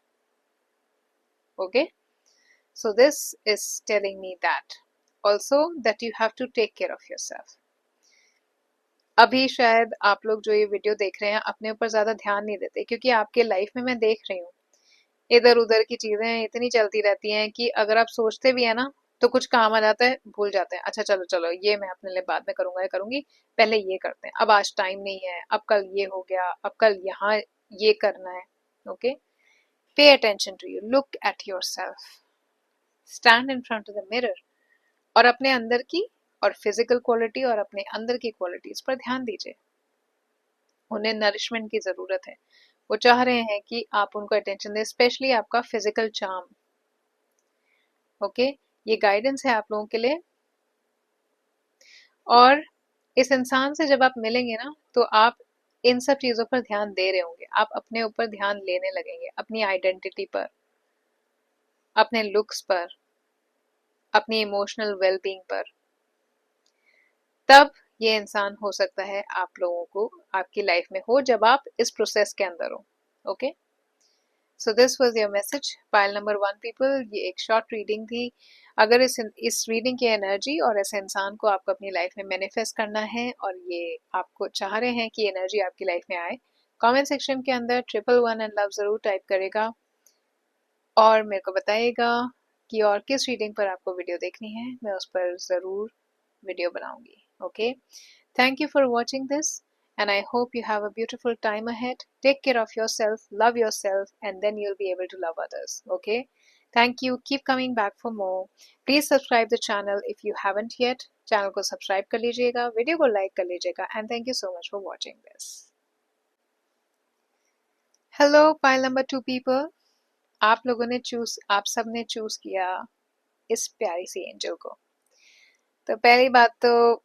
Okay, so this is telling me that also that you have to take care of yourself. अभी शायद आप लोग जो ये वीडियो देख रहे हैं अपने ऊपर ज्यादा ध्यान नहीं देते, क्योंकि आपके लाइफ में मैं देख रही हूँ इधर उधर की चीजें इतनी चलती रहती हैं कि अगर आप सोचते भी है ना, तो कुछ काम आ जाता है, भूल जाते हैं। अच्छा चलो चलो, ये मैं अपने लिए बाद में करूंगा या करूंगी, पहले ये करते हैं, अब आज टाइम नहीं है, अब कल ये हो गया, अब कल यहाँ ये करना है। Okay, pay attention to you, look at yourself, stand in front of the mirror, और अपने अंदर की और फिजिकल क्वालिटी और अपने अंदर की क्वालिटीज पर ध्यान दीजिए। उन्हें नरिशमेंट की जरूरत है, वो चाह रहे हैं कि आप उनको अटेंशन दें, स्पेशली आपका फिजिकल चार्म। ओके, ये गाइडेंस है आप लोगों के लिए। और इस इंसान से जब आप मिलेंगे ना, तो आप इन सब चीजों पर ध्यान दे रहे होंगे, आप अपने ऊपर ध्यान लेने लगेंगे, अपनी आइडेंटिटी पर, अपने लुक्स पर, अपनी इमोशनल वेलबींग पर। तब ये इंसान हो सकता है आप लोगों को आपकी लाइफ में हो, जब आप इस प्रोसेस के अंदर हो। Okay, so this was your message pile number 1 people. ये एक शॉर्ट रीडिंग थी। अगर इस रीडिंग की एनर्जी और ऐसे इंसान को आपको अपनी लाइफ में मैनिफेस्ट करना है, और ये आपको चाह रहे हैं कि एनर्जी आपकी लाइफ में आए, कमेंट सेक्शन के अंदर 111 एंड लव जरूर टाइप करेगा और मेरे को बताइएगा कि और किस रीडिंग पर आपको वीडियो देखनी है, मैं उस पर जरूर वीडियो बनाऊंगी। Okay, thank you for watching this, and I hope you have a beautiful time ahead. Take care of yourself, love yourself, and then you'll be able to love others. Okay, thank you, keep coming back for more. Please subscribe the channel if you haven't yet. Channel को सब्सक्राइब कर लीजिएगा, वीडियो को लाइक कर लीजिएगा, and thank you so much for watching this. Hello pile number 2 people, आप सब ने चूज किया इस प्यारी सी एंजल को। तो पहली बात तो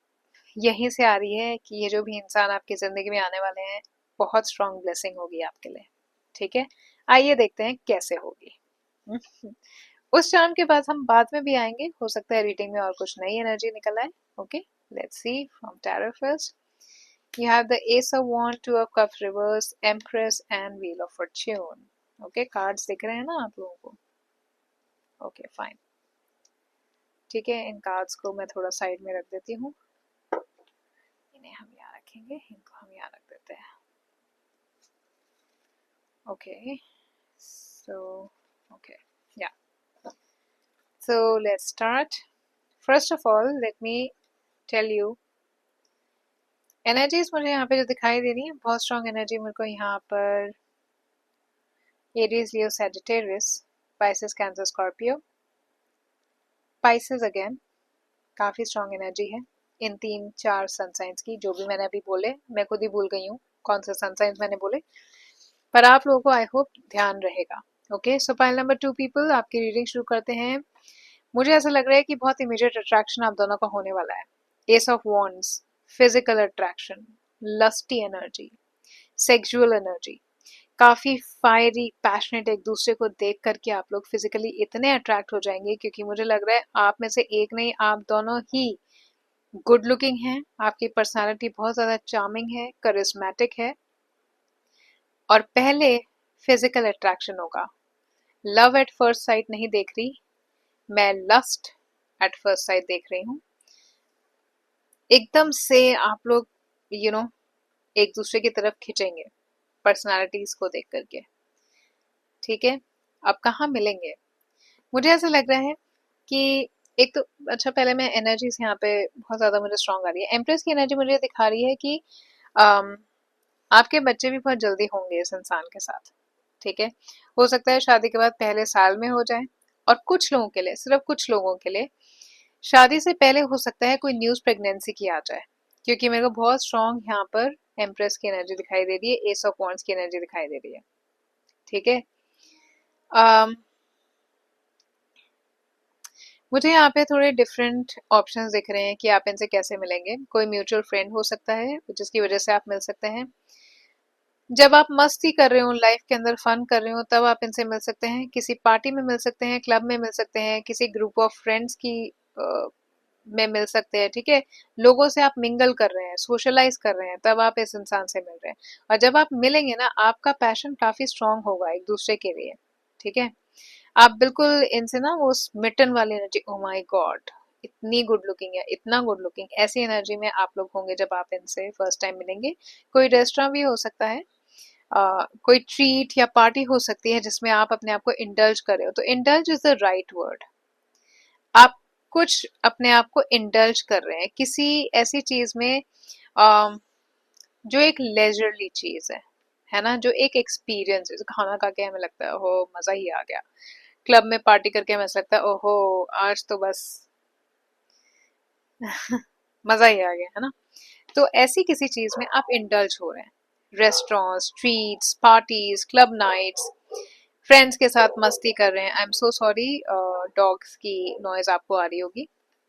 यहीं से आ रही है कि ये जो भी इंसान आपकी जिंदगी में आने वाले हैं, बहुत स्ट्रॉन्ग ब्लेसिंग होगी आपके लिए। ठीक है, आइए देखते हैं कैसे होगी। उस चार्म के बाद हम बाद में भी आएंगे, हो सकता है रीडिंग में और कुछ नई एनर्जी निकल आए। Okay, let's C from tarot first. You have the Ace of Wands, Two of Cups reverse, Empress and Wheel of Fortune. Okay, cards दिख रहे हैं ना आप लोगों को? ओके फाइन, ठीक है, इन कार्ड्स को मैं थोड़ा साइड में रख देती हूँ, इन्हें हम यहाँ रखेंगे, इनको हम यहाँ रख देते हैं। Okay, so okay, yeah, so let's start. First of all, let me tell you energies मुझे यहाँ पे जो दिखाई दे रही है, बहुत स्ट्रॉन्ग एनर्जी मेरे को यहाँ पर Aries, Leo, Sagittarius, Pisces, Cancer, Scorpio, Pisces again काफी स्ट्रॉन्ग एनर्जी है इन 3-4 सन साइंस की, जो भी मैंने अभी बोले मैं खुद ही भूल गई हूँ कौन से सन साइंस मैंने बोले, पर आप लोगों को आई होप ध्यान रहेगा। ओके, सो पाइल नंबर 2 पीपल, आपकी रीडिंग शुरू करते हैं। मुझे ऐसा लग रहा है कि बहुत इमीडिएट अट्रैक्शन आप दोनों का होने वाला है। S of wands, physical attraction, lusty energy, sexual energy, काफी फायरी पैशनेट, एक दूसरे को देख करके आप लोग फिजिकली इतने अट्रैक्ट हो जाएंगे, क्योंकि मुझे लग रहा है आप में से एक नहीं, आप दोनों ही गुड लुकिंग हैं, आपकी पर्सनालिटी बहुत ज्यादा चार्मिंग है, करिस्मेटिक है, और पहले फिजिकल अट्रैक्शन होगा। लव एट फर्स्ट साइट नहीं देख रही मैं, लस्ट एट फर्स्ट साइट देख रही हूँ। एकदम से आप लोग यू नो एक दूसरे की तरफ खिंचेंगे पर्सनालिटीज को देख करके, ठीक है। अब कहाँ मिलेंगे, मुझे ऐसा लग रहा है कि एक तो अच्छा, पहले मैं एनर्जीज यहाँ पे बहुत ज्यादा मुझे स्ट्रांग आ रही है। एम्प्रेस की एनर्जी मुझे दिखा रही है कि अम, आपके बच्चे भी बहुत जल्दी होंगे इस इंसान के साथ, ठीक है। हो सकता है शादी के बाद पहले साल में हो जाए, और कुछ लोगों के लिए, सिर्फ कुछ लोगों के लिए शादी से पहले हो सकता है कोई न्यूज प्रेगनेंसी की आ जाए, क्योंकि मेरे को बहुत स्ट्रांग यहाँ पर एम्प्रेस की एनर्जी दिखाई दे रही है, एस ऑफ वॉन्ड्स की एनर्जी दिखाई दे रही है, ठीक है। अम, मुझे यहाँ पे थोड़े डिफरेंट ऑप्शंस दिख रहे हैं कि आप इनसे कैसे मिलेंगे। कोई म्यूचुअल फ्रेंड हो सकता है जिसकी वजह से आप मिल सकते हैं। जब आप मस्ती कर रहे हो, लाइफ के अंदर फन कर रहे हो, तब आप इनसे मिल सकते हैं। किसी पार्टी में मिल सकते हैं, क्लब में मिल सकते हैं, किसी ग्रुप ऑफ फ्रेंड्स की में मिल सकते हैं, ठीक है। लोगों से आप मिंगल कर रहे हैं, सोशलाइज कर रहे हैं, तब आप इस इंसान से मिल रहे हैं। और जब आप मिलेंगे ना, आपका पैशन काफी स्ट्रांग होगा एक दूसरे के लिए, ठीक है। आप बिल्कुल इनसे ना वो स्मिटन वाली एनर्जी, ओ माय गॉड इतनी गुड लुकिंग है, इतना गुड लुकिंग, ऐसी एनर्जी में आप लोग होंगे जब आप इनसे फर्स्ट टाइम मिलेंगे। कोई रेस्टोरेंट भी हो सकता है, कोई ट्रीट या पार्टी हो सकती है जिसमें आप अपने आप को इंडल्ज कर रहे हो, तो indulge is the right word. आप कुछ अपने आप को इंडल्ज कर रहे हैं किसी ऐसी चीज में, अ, जो एक लेजरली चीज है ना, जो एक एक्सपीरियंस है। खाना खा के हमें लगता है ओहो मजा ही आ गया, क्लब में पार्टी करके हमें ऐसा लगता है ओहो आज तो बस मजा ही आ गया, है ना। तो ऐसी किसी चीज में आप इंडल्ज हो रहे हैं, restaurants, streets, parties, club nights, friends के साथ मस्ती कर रहे हैं। I am so sorry, dogs की नॉइज आपको आ रही होगी।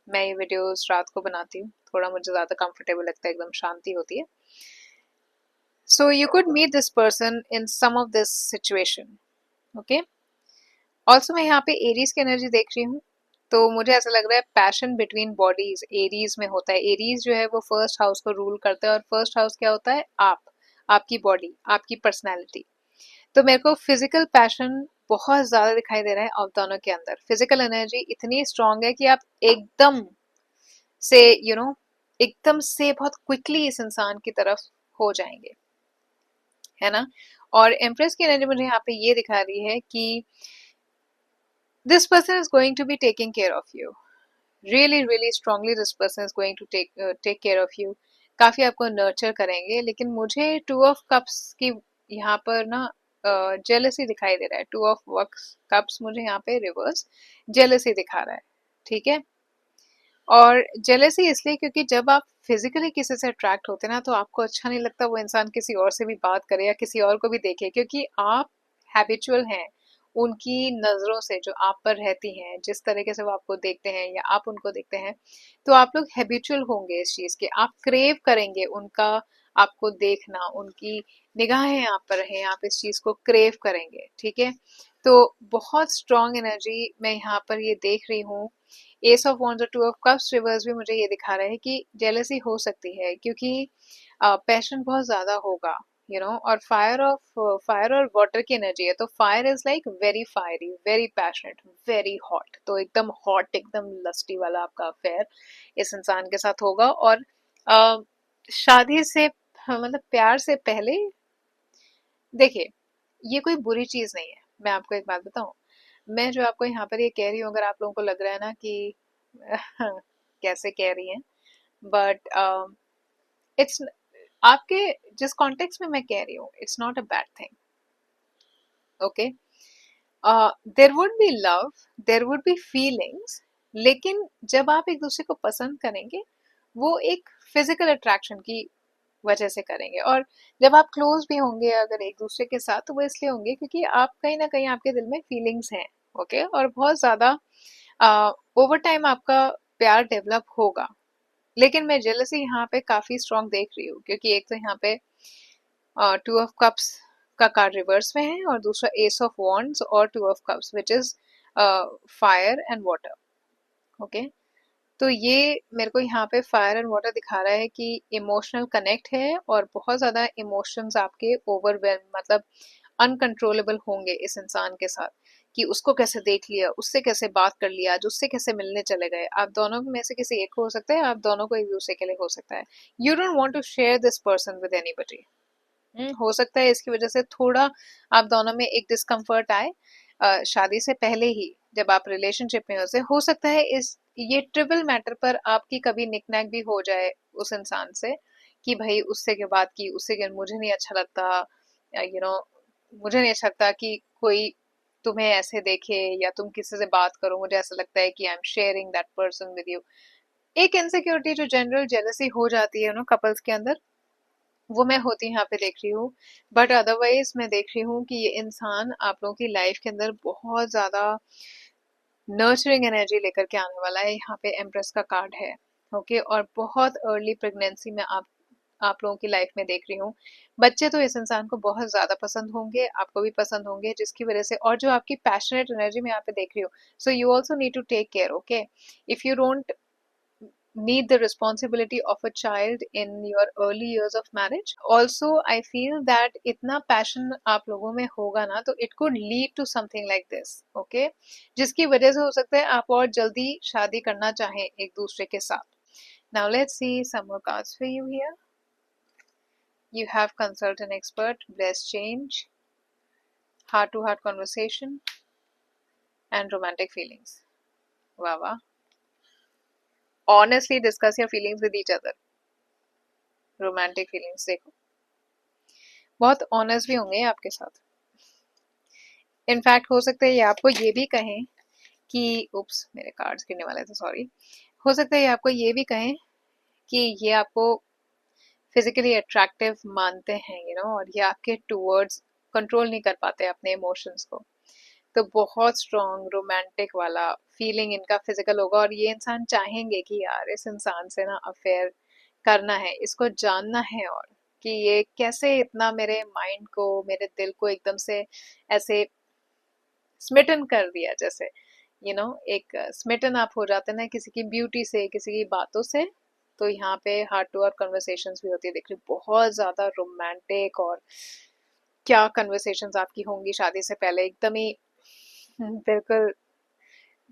मैं ये वीडियोस रात को बनाती हूँ, थोड़ा मुझे ज्यादा कंफर्टेबल लगता है, एकदम शांति होती है। So you could meet this person in some of this situation, okay. Also मैं यहाँ पे एरीज की एनर्जी देख रही हूँ, तो मुझे ऐसा लग रहा है पैशन बिटवीन बॉडीज एरीज में होता है। एरीज जो है वो फर्स्ट हाउस को रूल करता है, और फर्स्ट हाउस क्या होता है, आप, आपकी बॉडी, आपकी पर्सनैलिटी। तो मेरे को फिजिकल पैशन बहुत ज्यादा दिखाई दे रहा है आप दोनों के अंदर। फिजिकल एनर्जी इतनी स्ट्रांग है कि आप एकदम से एकदम से बहुत क्विकली इस इंसान की तरफ हो जाएंगे, है ना। और एम्प्रेस की एनर्जी मुझे यहाँ पे ये दिखा रही है कि this person is going to be taking care of you, really really strongly this person is going to take care of you. काफी आपको नर्चर करेंगे, लेकिन मुझे टू ऑफ कप्स की यहाँ पर ना जेलसी दिखाई दे रहा है। टू ऑफ कप्स मुझे यहाँ पे रिवर्स जेलसी दिखा रहा है, ठीक है। और जेलसी इसलिए क्योंकि जब आप फिजिकली किसी से अट्रैक्ट होते हैं ना, तो आपको अच्छा नहीं लगता वो इंसान किसी और से भी बात करे या किसी और को भी देखे, क्योंकि आप हैबिचुअल हैं उनकी नजरों से, जो आप पर रहती हैं, जिस तरीके से वो आपको देखते हैं या आप उनको देखते हैं, तो आप लोग हैबिचुअल होंगे इस चीज के। आप क्रेव करेंगे उनका, आपको देखना, उनकी निगाहें आप पर हैं, आप इस चीज को क्रेव करेंगे, ठीक है। तो बहुत स्ट्रॉन्ग एनर्जी मैं यहाँ पर ये देख रही हूँ। एस ऑफ वॉन्ड्स और टू ऑफ कप्स रिवर्स भी मुझे ये दिखा रहा है कि जेलसी हो सकती है, क्योंकि पैशन बहुत ज्यादा होगा, और फायर और वाटर की एनर्जी है, तो fire is like very fiery, very passionate, very hot. तो एकदम हॉट, एकदम लस्टी वाला आपका अफेयर इस इंसान के साथ होगा। और अ, शादी से मतलब प्यार से पहले देखिए, ये कोई बुरी चीज नहीं है। मैं आपको एक बात बताऊं, मैं जो आपको यहाँ पर ये कह रही हूँ, अगर आप लोगों को लग रहा है ना कि कैसे कह रही हैं, बट इट्स आपके जिस कॉन्टेक्स्ट में मैं कह रही हूँ, it's not a bad thing. Okay, there would be love, there would be feelings, लेकिन जब आप एक दूसरे को पसंद करेंगे, वो एक फिजिकल अट्रैक्शन की वजह से करेंगे। और जब आप क्लोज भी होंगे अगर एक दूसरे के साथ, तो वो इसलिए होंगे क्योंकि आप कहीं ना कहीं आपके दिल में फीलिंग्स हैं। ओके, और बहुत ज्यादा ओवर टाइम आपका प्यार डेवलप होगा। लेकिन मैं जेलसी यहाँ पे काफी स्ट्रांग देख रही हूँ, क्योंकि एक तो यहाँ पे टू ऑफ कप्स का कार्ड रिवर्स में है, और दूसरा एस ऑफ वॉन्ड्स और two of cups which is fire and water. Okay, तो ये मेरे को यहाँ पे फायर एंड वाटर दिखा रहा है कि इमोशनल कनेक्ट है, और बहुत ज्यादा इमोशंस आपके ओवरवेलम, मतलब अनकंट्रोलेबल होंगे इस इंसान के साथ, कि उसको कैसे देख लिया, उससे कैसे बात कर लिया, आज उससे कैसे मिलने चले गए। आप दोनों में से किसी एक को हो सकता है, आप दोनों को एक दूसरे के लिए हो सकता है। You don't want to share this person with anybody. हो सकता है इसकी वजह से थोड़ा आप दोनों में एक डिस्कम्फर्ट आए शादी से पहले ही, जब आप रिलेशनशिप में हो सकता है इस ये ट्रिवियल मैटर पर आपकी कभी निकनैक भी हो जाए उस इंसान से, कि भाई उससे क्या बात की, उससे क्या, मुझे नहीं अच्छा लगता, यू नो, मुझे नहीं अच्छा लगता कि कोई तुम्हें ऐसे देखे, या तुम किसी से बात करो, मुझे ऐसा लगता है कि I am sharing that person with you. एक इनसिक्योरिटी जो जनरल जेलसी हो जाती है ना कपल्स के अंदर, वो मैं होती यहाँ पे देख रही हूँ। बट अदरवाइज मैं देख रही हूँ कि ये इंसान आप लोगों की लाइफ के अंदर बहुत ज्यादा नर्चरिंग एनर्जी लेकर के आने वाला है। यहाँ पे एम्प्रेस का कार्ड है। ओके, और बहुत अर्ली प्रेगनेंसी में आप लोगों की लाइफ में देख रही हूँ। बच्चे तो इस इंसान को बहुत ज्यादा पसंद होंगे, आपको भी पसंद होंगे, जिसकी वजह से, और जो आपकी पैशनेट एनर्जी में यहाँ पे देख रही हूँ, so you also need to take care. Okay, if you don't need the responsibility of a child in your early years of marriage. Also, I feel that इतना passion आप लोगों में होगा ना, तो it could lead to something like this. Okay, जिसकी वजह से हो सकता है आप और जल्दी शादी करना चाहें एक दूसरे के साथ. Now let's see some more cards for you here. You have consult an expert, bless change, heart to heart conversation, and romantic feelings. वाह वाह. Honestly discuss your feelings with each other. Romantic feelings देखो, बहुत ऑनेस्ट भी होंगे आपके साथ। इनफैक्ट हो सकता है ये आपको ये भी कहें कि उप्स, मेरे कार्ड्स गिरने वाले थे, सॉरी। हो सकता है ये आपको ये भी कहें कि ये आपको फिजिकली अट्रैक्टिव मानते हैं, और ये आपके टूवर्ड्स कंट्रोल नहीं कर पाते अपने इमोशंस को। तो बहुत स्ट्रॉन्ग रोमांटिक वाला फीलिंग इनका फिजिकल होगा, और ये इंसान चाहेंगे कि यार इस इंसान से ना अफेयर करना है, इसको जानना है, और कि ये कैसे इतना मेरे माइंड को, मेरे दिल को एकदम से ऐसे स्मिटन कर दिया, जैसे एक स्मिटन आप हो जाते हैं ना किसी की ब्यूटी से, किसी की बातों से। तो यहाँ पे हार्ट टू हार्ट कन्वर्सेशंस भी होती है, देख रही हूँ, बहुत ज्यादा रोमांटिक। और क्या कन्वर्सेशंस आपकी होंगी शादी से पहले, एकदम ही बिल्कुल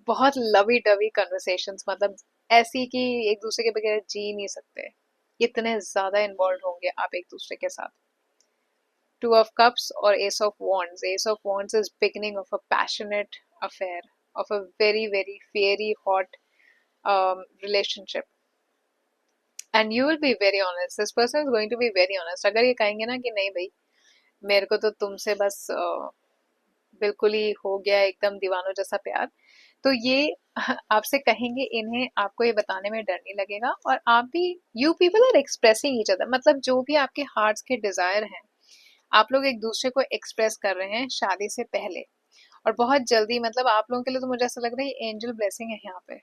बहुत लवी डवी कन्वर्सेशंस, मतलब ऐसी कि एक दूसरे के बगैर जी नहीं सकते, इतने ज्यादा इन्वॉल्व होंगे आप एक दूसरे के साथ। Two of Cups or Ace of Wands. Ace of Wands is beginning of a passionate affair, of a very very fiery hot relationship. And you will be very honest. This person is going to be very honest. अगर ये कहेंगे ना कि नहीं भाई, मेरे को तो तुमसे बस बिल्कुल ही हो गया एकदम दीवानों जैसा प्यार, तो ये आपसे कहेंगे, इन्हें आपको ये बताने में डर नहीं लगेगा। और आप भी, you people are expressing each other, मतलब जो भी आपके हार्ट्स के डिजायर हैं, आप लोग एक दूसरे को एक्सप्रेस कर रहे हैं शादी से पहले। और बहुत जल्दी, मतलब आप लोगों के लिए तो मुझे ऐसा लग रहा है एंजल ब्लेसिंग है यहाँ पे।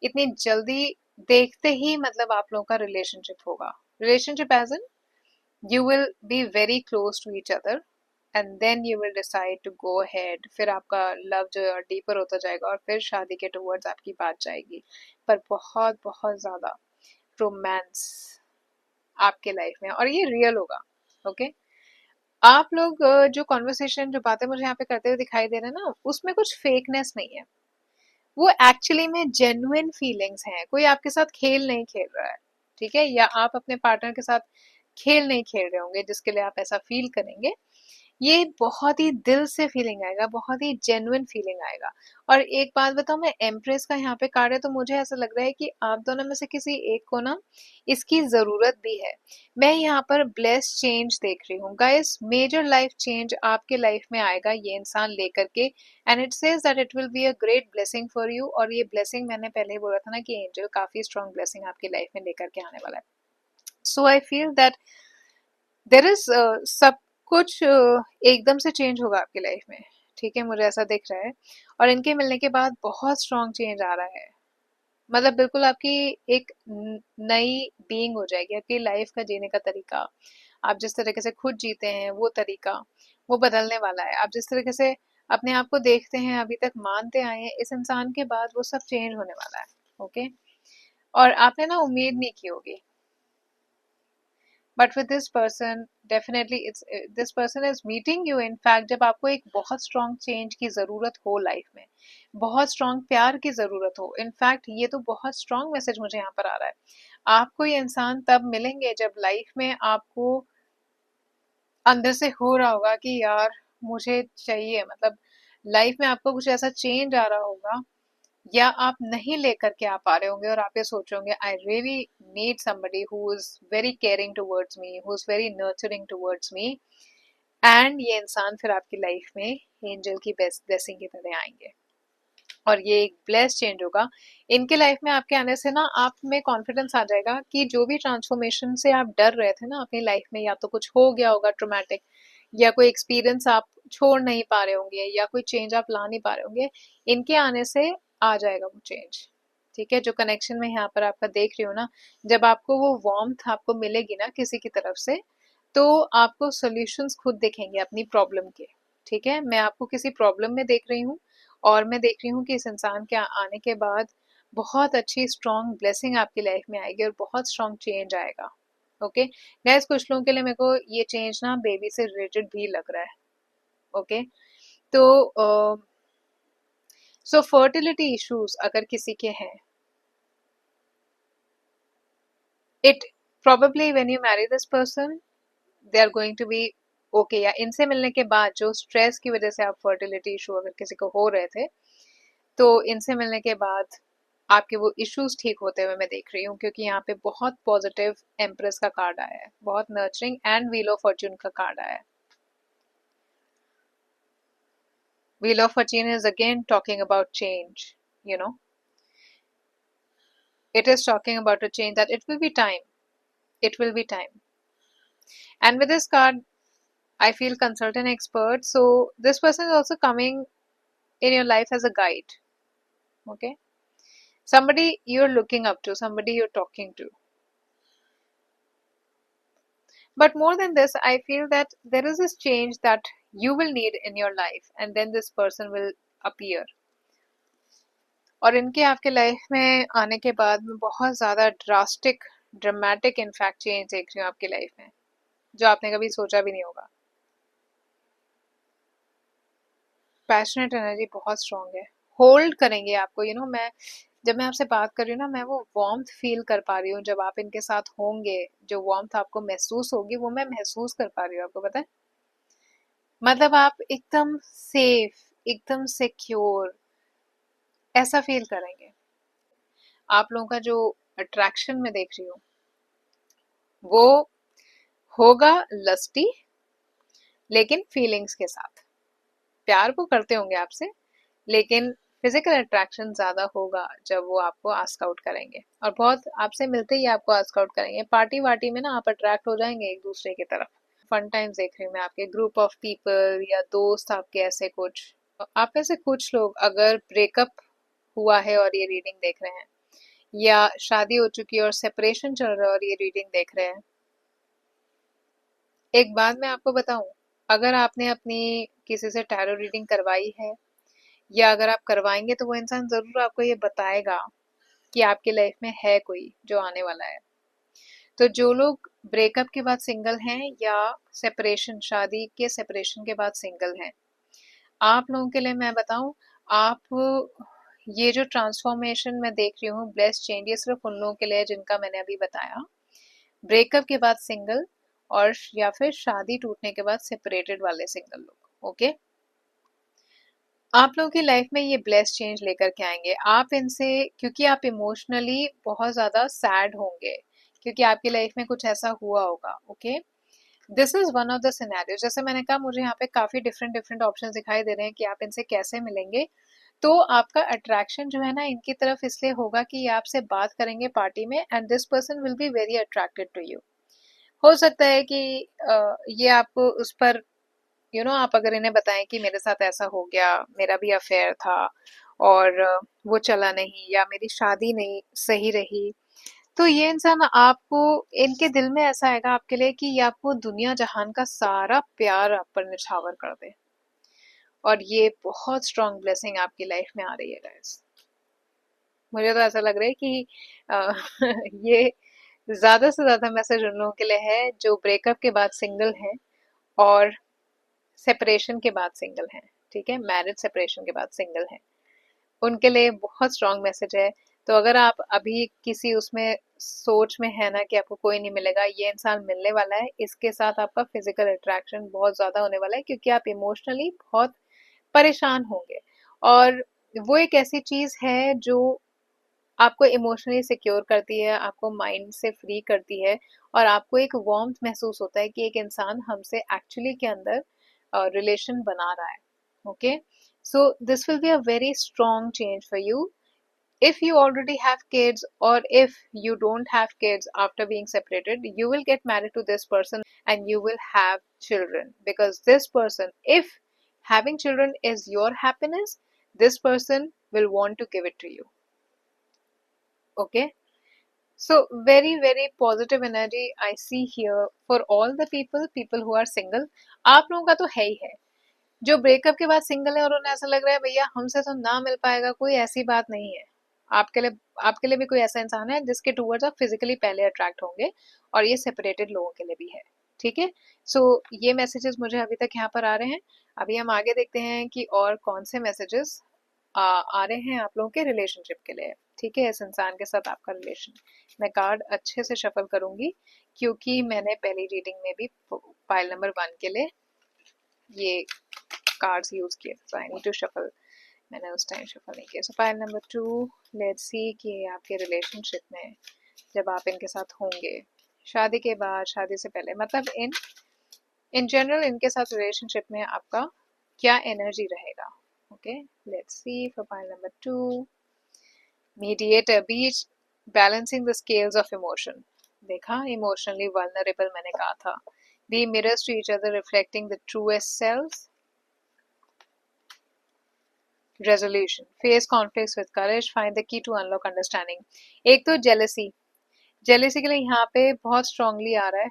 इतनी जल्दी देखते ही मतलब आप लोगों का रिलेशनशिप होगा। Relationship as in you will be very close to each other, and then you will decide to go ahead. फिर आपका लव जो है डीपर होता जाएगा, और फिर शादी के टुवर्ड्स आपकी बात जाएगी। पर बहुत बहुत ज्यादा रोमांस आपके लाइफ में, और ये रियल होगा। ओके, आप लोग जो कॉन्वर्सेशन, जो बातें मुझे यहाँ पे करते हुए दिखाई दे रहे हैं ना, उसमें कुछ फेकनेस नहीं है। वो एक्चुअली में जेन्युइन फीलिंग्स हैं। कोई आपके साथ खेल नहीं खेल रहा है, ठीक है, या आप अपने पार्टनर के साथ खेल नहीं खेल रहे होंगे जिसके लिए आप ऐसा फील करेंगे। ये बहुत ही दिल से फीलिंग आएगा, बहुत ही जेन्युइन फीलिंग आएगा। और एक बात बताऊं, मैं एम्प्रेस का यहाँ पे कार्ड है तो मुझे ऐसा लग रहा है कि आप दोनों में से किसी एक को ना इसकी जरूरत भी है। मैं यहाँ पर ब्लेस चेंज देख रही हूँ गाइस, मेजर लाइफ चेंज आपके लाइफ में आएगा ये इंसान लेकर के। And it says that it will be a great blessing for you. और ये ब्लेसिंग मैंने पहले ही बोला था ना कि एंजल काफी स्ट्रॉन्ग ब्लेसिंग आपकी लाइफ में लेकर के आने वाला है। So I feel that there is सब कुछ एकदम से चेंज होगा आपकी लाइफ में। ठीक है, मुझे ऐसा दिख रहा है। और इनके मिलने के बाद बहुत स्ट्रॉन्ग चेंज आ रहा है। मतलब बिल्कुल आपकी एक नई बीइंग हो जाएगी। आपकी लाइफ का जीने का तरीका, आप जिस तरीके से खुद जीते हैं वो तरीका, वो बदलने वाला है। आप जिस तरीके से अपने आप को देखते हैं, अभी तक मानते आए हैं, इस इंसान के बाद वो सब चेंज होने वाला है। ओके। और आपने ना उम्मीद नहीं की होगी, but with this person definitely it's this person is meeting you. In fact जब आपको एक बहुत स्ट्रॉन्ग चेंज की जरूरत हो लाइफ में, बहुत स्ट्रॉन्ग प्यार की जरूरत हो, इनफैक्ट ये तो बहुत स्ट्रॉन्ग मैसेज मुझे यहाँ पर आ रहा है। आपको ये इंसान तब मिलेंगे जब लाइफ में आपको अंदर से हो रहा होगा कि यार मुझे चाहिए, मतलब लाइफ में आपको कुछ ऐसा चेंज आ रहा होगा, या आप नहीं लेकर के आ पा रहे होंगे और आप ये सोचोगे I really need somebody who is very caring towards me, who is very nurturing towards me. And ये इंसान फिर आपकी लाइफ में एंजल की बेस्ट ब्लेसिंग की तरह आएंगे और ये एक ब्लेस चेंज होगा। इनके लाइफ में आपके आने से ना आप में कॉन्फिडेंस आ जाएगा कि जो भी ट्रांसफॉर्मेशन से आप डर रहे थे ना अपनी लाइफ में, या तो कुछ हो गया होगा ट्रोमैटिक, या कोई एक्सपीरियंस आप छोड़ नहीं पा रहे होंगे, या कोई चेंज आप ला नहीं पा रहे होंगे, इनके आने से आ जाएगा वो चेंज। ठीक है, जो कनेक्शन में यहाँ पर आपका देख रही हूँ ना, जब आपको वो वार्मथ आपको मिलेगी ना किसी की तरफ से, तो आपको सॉल्यूशंस खुद दिखेंगे अपनी प्रॉब्लम के। ठीक है, मैं आपको किसी प्रॉब्लम में देख रही हूँ और मैं देख रही हूँ कि इस इंसान के आने के बाद बहुत अच्छी स्ट्रॉन्ग ब्लेसिंग आपकी लाइफ में आएगी और बहुत स्ट्रॉन्ग चेंज आएगा। ओके गाइस, कुछ लोगों के लिए मेरे को ये चेंज ना बेबी से रिलेटेड भी लग रहा है। ओके, तो सो फर्टिलिटी इश्यूज अगर किसी के हैं, it probably when you marry this person they are going to be okay। या इनसे मिलने के बाद जो स्ट्रेस की वजह से आप फर्टिलिटी इशू अगर किसी को हो रहे थे, तो इनसे मिलने के बाद आपके वो इश्यूज ठीक होते हुए मैं देख रही हूँ, क्योंकि यहाँ पे बहुत पॉजिटिव एम्प्रेस का कार्ड आया है, बहुत nurturing and wheel of Fortune का कार्ड आया है। Wheel of Fortune is again talking about change, you know, it is talking about a change that it will be time, it will be time। And with this card I feel consultant expert, so this person is also coming in your life as a guide। Okay, somebody you're looking up to, somebody you're talking to। But more than this, I feel that there is this change that you will need in your life, and then this person will appear। और इनके आपके लाइफ में आने के बाद मैं बहुत ज़्यादा ड्रास्टिक ड्रामेटिक इनफैक्ट चेंज देख रही हूँ आपकी लाइफ में, जो आपने कभी सोचा भी नहीं होगा। पैशनेट एनर्जी बहुत स्ट्रांग है, होल्ड करेंगे आपको। मैं जब मैं आपसे बात कर रही हूँ ना, मैं वो वार्मथ फील कर पा रही हूँ जब आप इनके साथ होंगे। जो वार्मथ आपको महसूस होगी वो मैं महसूस कर पा रही हूँ, आपको पता है। मतलब आप एकदम सेफ, एकदम सिक्योर ऐसा फील करेंगे। आप लोगों का जो अट्रैक्शन में देख रही हूँ वो होगा लस्टी, लेकिन फीलिंग्स के साथ। प्यार वो करते होंगे आपसे, लेकिन फिजिकल अट्रैक्शन ज्यादा होगा जब वो आपको आस्क आउट करेंगे, और बहुत आपसे मिलते ही आपको आस्क आउट करेंगे। पार्टी वार्टी में ना आप अट्रैक्ट हो जाएंगे एक दूसरे की तरफ। फन टाइम्स देख रही हूँ मैं आपके ग्रुप ऑफ पीपल या दोस्त आपके, ऐसे कुछ आप में से कुछ लोग अगर ब्रेकअप हुआ है और ये रीडिंग देख रहे हैं, या शादी हो चुकी है और सेपरेशन चल रहा है और ये रीडिंग देख रहे हैं, एक बात मैं आपको बताऊं, अगर आपने अपनी किसी से टैरो रीडिंग करवाई है, या अगर आप करवाएंगे, तो वो इंसान जरूर आपको ये बताएगा कि आपकी लाइफ में है कोई जो आने वाला है। तो जो लोग ब्रेकअप के बाद सिंगल हैं, या सेपरेशन, शादी के सेपरेशन के बाद सिंगल हैं, आप लोगों के लिए मैं बताऊं, आप ये जो ट्रांसफॉर्मेशन मैं देख रही हूँ, ब्लेस चेंज, ये सिर्फ उन लोगों के लिए है जिनका मैंने अभी बताया, ब्रेकअप के बाद सिंगल और या फिर शादी टूटने के बाद सेपरेटेड वाले सिंगल लोग। ओके, आप लोगों की लाइफ में ये ब्लेस चेंज लेकर के आएंगे। आप इनसे, क्योंकि आप इमोशनली बहुत ज्यादा सैड होंगे, क्योंकि आपकी लाइफ में कुछ ऐसा हुआ होगा। Okay, this is one of the scenario. जैसे मैंने कहा, मुझे यहाँ पे काफी डिफरेंट डिफरेंट ऑप्शन दिखाई दे रहे हैं कि आप इनसे कैसे मिलेंगे। तो आपका अट्रैक्शन जो है ना इनकी तरफ इसलिए होगा कि ये आपसे बात करेंगे पार्टी में, and this person will be very attracted to you. हो सकता है कि ये आपको उस पर आप अगर इन्हें बताएं कि मेरे साथ ऐसा हो गया, मेरा भी अफेयर था और वो चला नहीं, या मेरी शादी नहीं सही रही, तो ये इंसान आपको, इनके दिल में ऐसा आएगा आपके लिए कि ये आपको दुनिया जहान का सारा प्यार आप पर निछावर कर दे। और ये बहुत स्ट्रॉन्ग ब्लेसिंग आपकी लाइफ में आ रही है गाइस। मुझे तो ऐसा लग रहा है कि अ, ये ज्यादा से ज्यादा मैसेज उन लोगों के लिए है जो ब्रेकअप के बाद सिंगल हैं और सेपरेशन के बाद सिंगल हैं। ठीक है, मैरिज सेपरेशन के बाद सिंगल हैं, उनके लिए बहुत स्ट्रॉन्ग मैसेज है। तो अगर आप अभी किसी उसमें सोच में है ना कि आपको कोई नहीं मिलेगा, ये इंसान मिलने वाला है। इसके साथ आपका फिजिकल अट्रैक्शन बहुत ज्यादा होने वाला है, क्योंकि आप इमोशनली बहुत परेशान होंगे। और वो एक ऐसी चीज है जो आपको इमोशनली सिक्योर करती है, आपको माइंड से फ्री करती है, और आपको एक वार्मथ महसूस होता है कि एक इंसान हमसे एक्चुअली के अंदर रिलेशन बना रहा है। Okay, so this will be a very strong change for you. If you already have kids, or if you don't have kids after being separated, you will get married to this person and you will have children, because this person, if having children is your happiness, this person will want to give it to you. Okay, so very very positive energy I see here for all the people who are single. आप लोगों का तो है ही है। जो ब्रेकअप के बाद सिंगल है और उन्हें ऐसा लग रहा है भैया हमसे तो ना मिल पाएगा, कोई ऐसी बात नहीं है। आपके लिए भी कोई ऐसा इंसान है जिसके टूवर्ड्स आप फिजिकली पहले अट्रैक्ट होंगे, और ये सेपरेटेड लोगों के लिए भी है। ठीक है, सो ये मैसेजेस मुझे अभी तक यहाँ पर आ रहे हैं। अभी हम आगे देखते हैं कि और कौन से मैसेजेस आ रहे हैं आप लोगों के रिलेशनशिप के लिए। ठीक है, इस इंसान के साथ आपका रिलेशन, मैं कार्ड अच्छे से शफल करूंगी, क्योंकि मैंने पहली रीडिंग में भी पाइल नंबर 1 के लिए ये कार्ड्स यूज किए, सो आई नीड टू शफल। मैंने उस टाइम शफल नहीं किया। सो पाइल नंबर 2, लेट्स सी कि आपके रिलेशनशिप में जब आप इनके साथ होंगे, शादी के बाद, शादी से पहले, मतलब इन जनरल इनके साथ रिलेशनशिप में आपका क्या एनर्जी रहेगा। Okay, let's see for pile number 2, mediator, बीच, balancing the scales of emotion. देखा, इमोशनली वल्नरेबल मैंने कहा था। Be mirrors to each other reflecting the truest selves. Resolution, face conflicts with courage, find the key to unlock understanding. एक तो जेलसी, जेलसी के लिए यहाँ पे बहुत स्ट्रांगली आ रहा है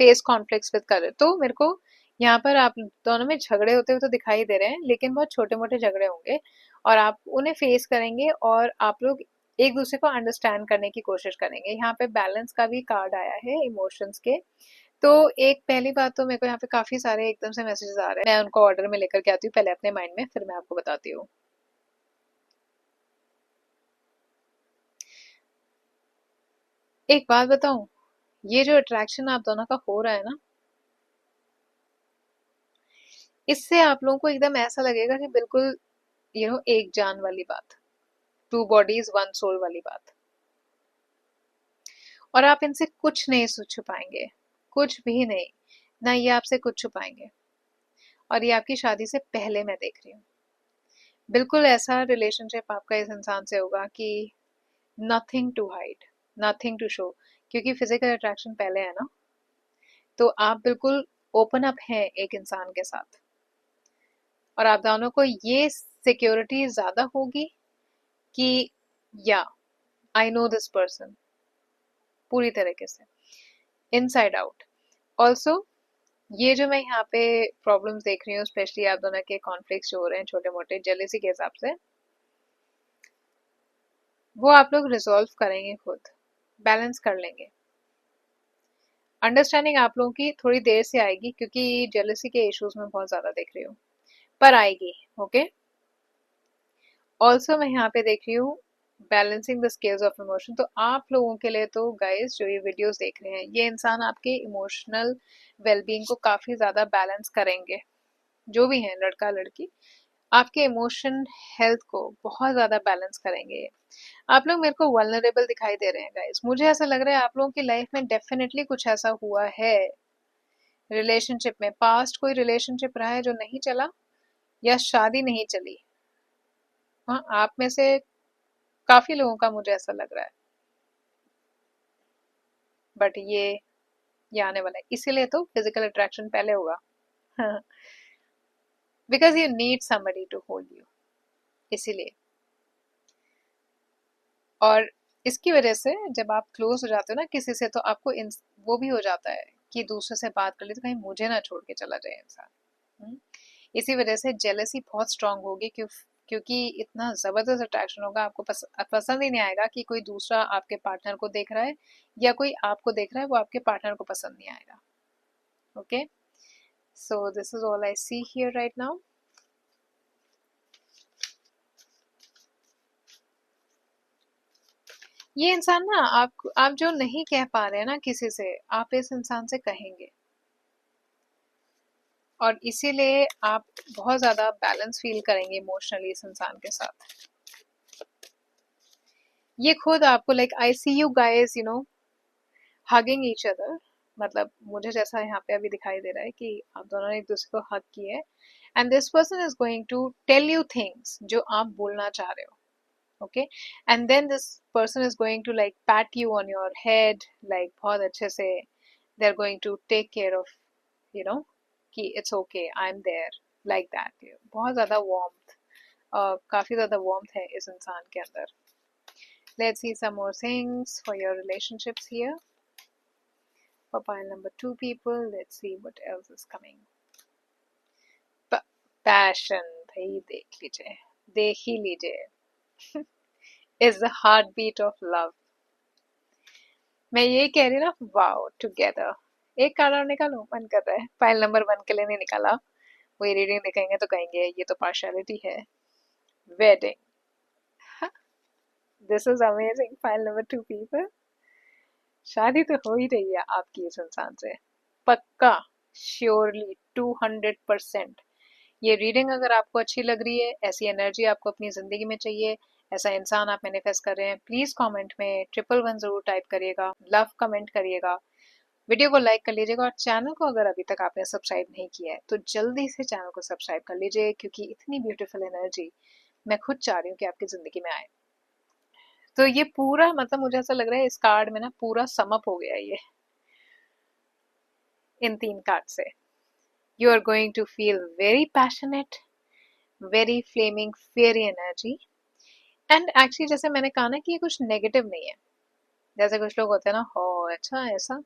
फेस कॉन्फ्लिक्ट्स विद करेज। तो मेरे को यहाँ पर आप दोनों में झगड़े होते हुए तो दिखाई दे रहे हैं, लेकिन बहुत छोटे मोटे झगड़े होंगे और आप उन्हें फेस करेंगे और आप लोग एक दूसरे को अंडरस्टैंड करने की कोशिश करेंगे। यहाँ पे बैलेंस का भी कार्ड आया है इमोशंस के। तो एक पहली बात तो मेरे को यहाँ पे काफी सारे एकदम से मैसेजेस आ रहे हैं, मैं उनको ऑर्डर में लेकर के आती हूँ पहले अपने माइंड में, फिर मैं आपको बताती हूँ। एक बात बताऊं, ये जो अट्रैक्शन आप दोनों का हो रहा है ना, इससे आप लोगों को एकदम ऐसा लगेगा कि बिल्कुल एक जान वाली बात, टू बॉडीज वन सोल वाली बात। और आप इनसे कुछ नहीं छुपाएंगे, कुछ भी नहीं, ना ये आपसे कुछ छुपाएंगे। और ये आपकी शादी से पहले मैं देख रही हूँ, बिल्कुल ऐसा रिलेशनशिप आपका इस इंसान से होगा कि nothing to hide, nothing to show, क्योंकि फिजिकल अट्रैक्शन पहले है ना। तो आप बिल्कुल ओपन अप हैं एक इंसान के साथ, और आप दोनों को ये सिक्योरिटी ज्यादा होगी कि या आई नो दिस पर्सन पूरी तरीके से इनसाइड आउट। ऑल्सो ये जो मैं यहाँ पे प्रॉब्लम्स देख रही हूँ, स्पेशली आप दोनों के कॉन्फ्लिक्ट्स जो हो रहे हैं छोटे मोटे जेलेसी के हिसाब से, वो आप लोग रिजॉल्व करेंगे, खुद बैलेंस कर लेंगे। अंडरस्टैंडिंग आप लोगों की थोड़ी देर से आएगी, क्योंकि जेलेसी के इश्यूज में बहुत ज्यादा देख रही हूँ, पर आएगी। ओके, ऑल्सो मैं यहाँ पे देख रही हूँ balancing the scales of emotion. तो आप लोगों के लिए तो गाइस जो ये वीडियोस देख रहे हैं, ये इंसान आपके इमोशनल वेलबींग को काफी ज्यादा बैलेंस करेंगे। जो भी है लड़का लड़की, आपके इमोशन हेल्थ को बहुत ज्यादा बैलेंस करेंगे। आप लोग मेरे को वल्नरेबल दिखाई दे रहे हैं गाइस। मुझे ऐसा लग रहा है आप लोगों की लाइफ में डेफिनेटली कुछ ऐसा हुआ है रिलेशनशिप में, पास्ट कोई रिलेशनशिप रहा है जो नहीं चला या शादी नहीं चली। हाँ, आप में से काफी लोगों का मुझे ऐसा लग रहा है। बट ये आने वाला है, इसीलिए तो फिजिकल अट्रैक्शन पहले होगा। Because you need somebody to hold you, इसीलिए। और इसकी वजह से जब आप क्लोज हो जाते हो ना किसी से, तो आपको वो भी हो जाता है कि दूसरे से बात कर ली तो कहीं मुझे ना छोड़ के चला जाए इंसान। हम्म? इसी वजह से जेलसी बहुत स्ट्रांग होगी, क्योंकि इतना जबरदस्त अट्रैक्शन होगा, आपको पसंद ही नहीं आएगा कि कोई दूसरा आपके पार्टनर को देख रहा है या कोई आपको देख रहा है, वो आपके पार्टनर को पसंद नहीं आएगा। Okay, so this is all I see here right now. ये इंसान ना, आप जो नहीं कह पा रहे हैं ना किसी से, आप इस इंसान से कहेंगे, और इसीलिए आप बहुत ज्यादा बैलेंस फील करेंगे इमोशनली इस इंसान के साथ। ये खुद आपको like I see you guys, you know, hugging each other. मतलब मुझे जैसा यहाँ पे अभी दिखाई दे रहा है कि आप दोनों ने एक दूसरे को हग किया है, and this person is going to tell you things जो आप बोलना चाह रहे हो। Okay, and then this person is going to like pat you on your head, like बहुत अच्छे से they are going to take care of, you know, कि it's okay, I am there, like that. बहुत ज्यादा वार्मथ, काफी ज्यादा वार्मथ है इस इंसान के अंदर। Let's see some more things for your relationships here. For pile number 2 people, let's see what else is coming. Passion, भाई देख लीजिए, देख ही लीजिए। Is the heartbeat of love. मैं ये कह रही ना, वाओ टुगेदर। एक कार्ड और निकालूं, मन कर रहा है। फाइल नंबर 1 के लिए नहीं निकाला, वही रीडिंग दिखाएंगे तो कहेंगे ये तो पार्शियलिटी है। Wedding, this is amazing. File number 2 people, शादी तो हो ही रही है आपकी इस इंसान से, पक्का, श्योरली, 200%। ये रीडिंग अगर आपको अच्छी लग रही है, ऐसी एनर्जी आपको अपनी जिंदगी में चाहिए, ऐसा इंसान आप मैनिफेस्ट कर रहे हैं, प्लीज कमेंट में 111 जरूर टाइप करिएगा, लव कमेंट करिएगा, वीडियो को लाइक कर लीजिएगा, और चैनल को अगर अभी तक आपने सब्सक्राइब नहीं किया है तो जल्दी से चैनल को सब्सक्राइब कर लीजिए, क्योंकि इतनी ब्यूटीफुल एनर्जी मैं खुद चाह रही हूँ कि आपकी जिंदगी में आए। तो ये पूरा, मतलब मुझे ऐसा लग रहा है इस कार्ड में ना पूरा समअप हो गया ये, इन 3 कार्ड से। You are going to feel very passionate, very flaming fairy energy, and actually जैसे मैंने कहा ना कि ये कुछ नेगेटिव नहीं है। जैसे कुछ लोग होते हैं ना, हो अच्छा ऐसा,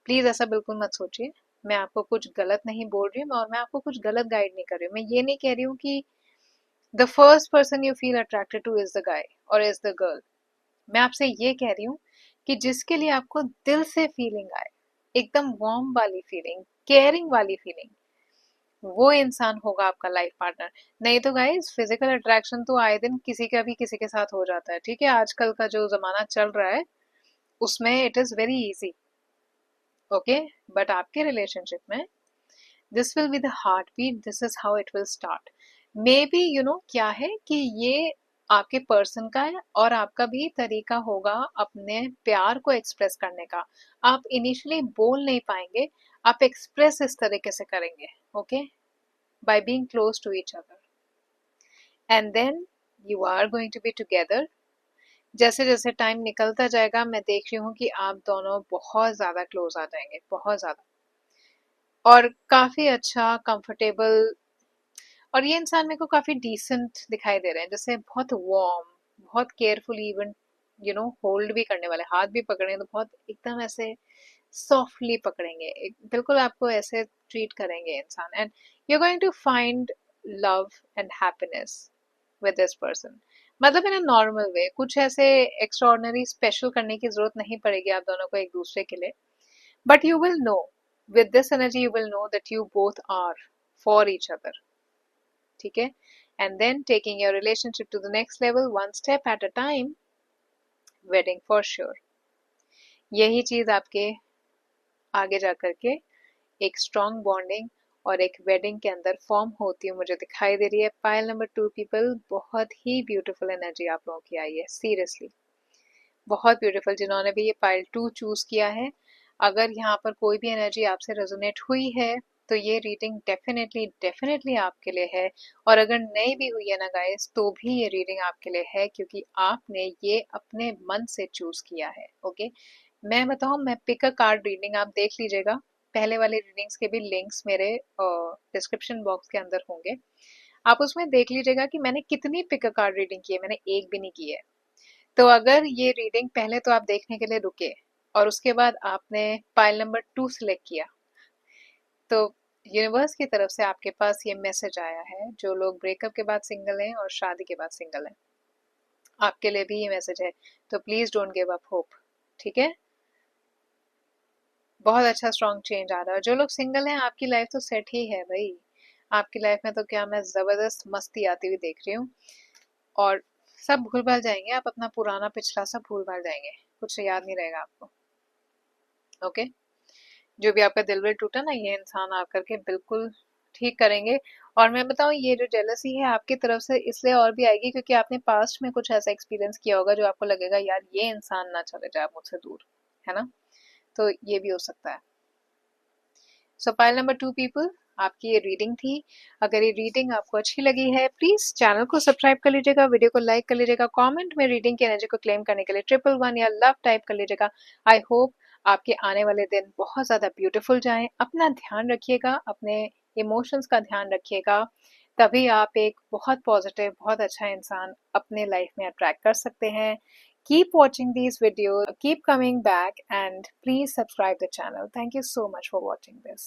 प्लीज ऐसा बिल्कुल मत सोचिए। मैं आपको कुछ गलत नहीं बोल रही हूँ, और मैं आपको कुछ गलत गाइड नहीं कर रही हूँ। मैं ये नहीं कह रही हूँ कि the first person you feel attracted two is the guy और इज द गर्ल। मैं आपसे ये कह रही हूँ कि जिसके लिए आपको दिल से फीलिंग आए, एकदम वार्म वाली फीलिंग, केयरिंग वाली फीलिंग, वो इंसान होगा आपका लाइफ पार्टनर। नहीं तो गाइस, फिजिकल अट्रैक्शन तो आए दिन किसी का भी किसी के साथ हो जाता है, ठीक है, आजकल का जो जमाना चल रहा है उसमें it is very easy. Okay, but आपके रिलेशनशिप में this will be the heartbeat, this is how it will start. Maybe you know क्या है कि ये आपके पर्सन का है, और आपका भी तरीका होगा अपने प्यार को एक्सप्रेस करने का। आप इनिशियली बोल नहीं पाएंगे, आप एक्सप्रेस इस तरीके से करेंगे। Okay, by being close to each other, and then you are going to be together। जैसे जैसे टाइम निकलता जाएगा मैं देख रही हूँ कि आप दोनों बहुत ज्यादा क्लोज आ जाएंगे, बहुत ज्यादा, और काफी अच्छा कंफर्टेबल। और ये इंसान मेरे को काफी डिसेंट दिखाई दे रहे हैं, जैसे बहुत वार्म, बहुत carefully, even you know hold भी करने वाले, हाथ भी पकड़े तो बहुत एकदम ऐसे सॉफ्टली पकड़ेंगे, बिल्कुल आपको ऐसे ट्रीट करेंगे इंसान, and you are going to find love and happiness with this person. मतलब इन अ नॉर्मल वे, कुछ ऐसे एक्स्ट्रॉर्डनरी स्पेशल करने की जरूरत नहीं पड़ेगी आप दोनों को एक दूसरे के लिए, but you will know, with this energy you will know that you both are for each other। ठीक है, and then taking your relationship to the next level one step at a time, wedding for sure. यही चीज आपके आगे जा करके एक स्ट्रॉन्ग बॉन्डिंग और एक वेडिंग के अंदर फॉर्म होती हुई मुझे दिखाई दे रही है। पाइल नंबर 2 पीपल, बहुत ही ब्यूटीफुल एनर्जी आप लोगों की आई है, सीरियसली बहुत ब्यूटीफुल। जिन्होंने भी ये पाइल 2 चूज किया है, अगर यहाँ पर कोई भी एनर्जी आपसे रेजोनेट हुई है तो ये रीडिंग डेफिनेटली डेफिनेटली आपके लिए है। और अगर नहीं भी हुई है ना गाइस, तो भी ये रीडिंग आपके लिए है, क्योंकि आपने ये अपने मन से चूज किया है। ओके, मैं बताऊं, मैं पिक अ कार्ड रीडिंग आप देख लीजिएगा। पहले वाले रीडिंग्स के भी लिंक्स मेरे डिस्क्रिप्शन बॉक्स के अंदर होंगे, आप उसमें देख लीजिएगा कि मैंने कितनी पिक अ कार्ड रीडिंग की है। मैंने एक भी नहीं की है। तो अगर ये रीडिंग पहले तो आप देखने के लिए रुके और उसके बाद आपने पाइल नंबर 2 सिलेक्ट किया, तो यूनिवर्स की तरफ से आपके पास ये मैसेज आया है, जो लोग ब्रेकअप के बाद सिंगल हैं और शादी के बाद सिंगल हैं, आपके लिए भी ये मैसेज है। तो please don't give up hope, ठीक है। बहुत अच्छा स्ट्रॉन्ग चेंज आ रहा है। जो लोग सिंगल हैं, आपकी लाइफ तो सेट ही है भाई। आपकी लाइफ में तो क्या, मैं जबरदस्त मस्ती आती हुई देख रही हूँ। और सब भूल भाल जाएंगे आप, अपना पुराना पिछला सब भूल भाल जाएंगे, कुछ याद नहीं रहेगा आपको। ओके, जो भी आपका दिल विल टूटा ना, ये इंसान आकर के बिल्कुल ठीक करेंगे। और मैं बताऊं, ये जो जेलसी है आपकी तरफ से इसलिए और भी आएगी क्योंकि आपने पास्ट में कुछ ऐसा एक्सपीरियंस किया होगा जो आपको लगेगा यार ये इंसान ना चले जाए मुझसे दूर, है ना। तो ये भी हो सकता है। सो पाइल नंबर 2 पीपल, आपकी ये रीडिंग थी। अगर ये रीडिंग आपको अच्छी लगी है, प्लीज चैनल को सब्सक्राइब कर लीजिएगा, वीडियो को लाइक कर लीजिएगा, कमेंट में रीडिंग की एनर्जी को क्लेम करने के लिए 111 या लव टाइप कर लीजिएगा। आई होप आपके आने वाले दिन बहुत ज्यादा ब्यूटीफुल जाएं। अपना ध्यान रखिएगा, अपने इमोशंस का ध्यान रखिएगा, तभी आप एक बहुत पॉजिटिव, बहुत अच्छा इंसान अपने लाइफ में अट्रैक्ट कर सकते हैं। Keep watching these videos, keep coming back, and please subscribe the channel. Thank you so much for watching this.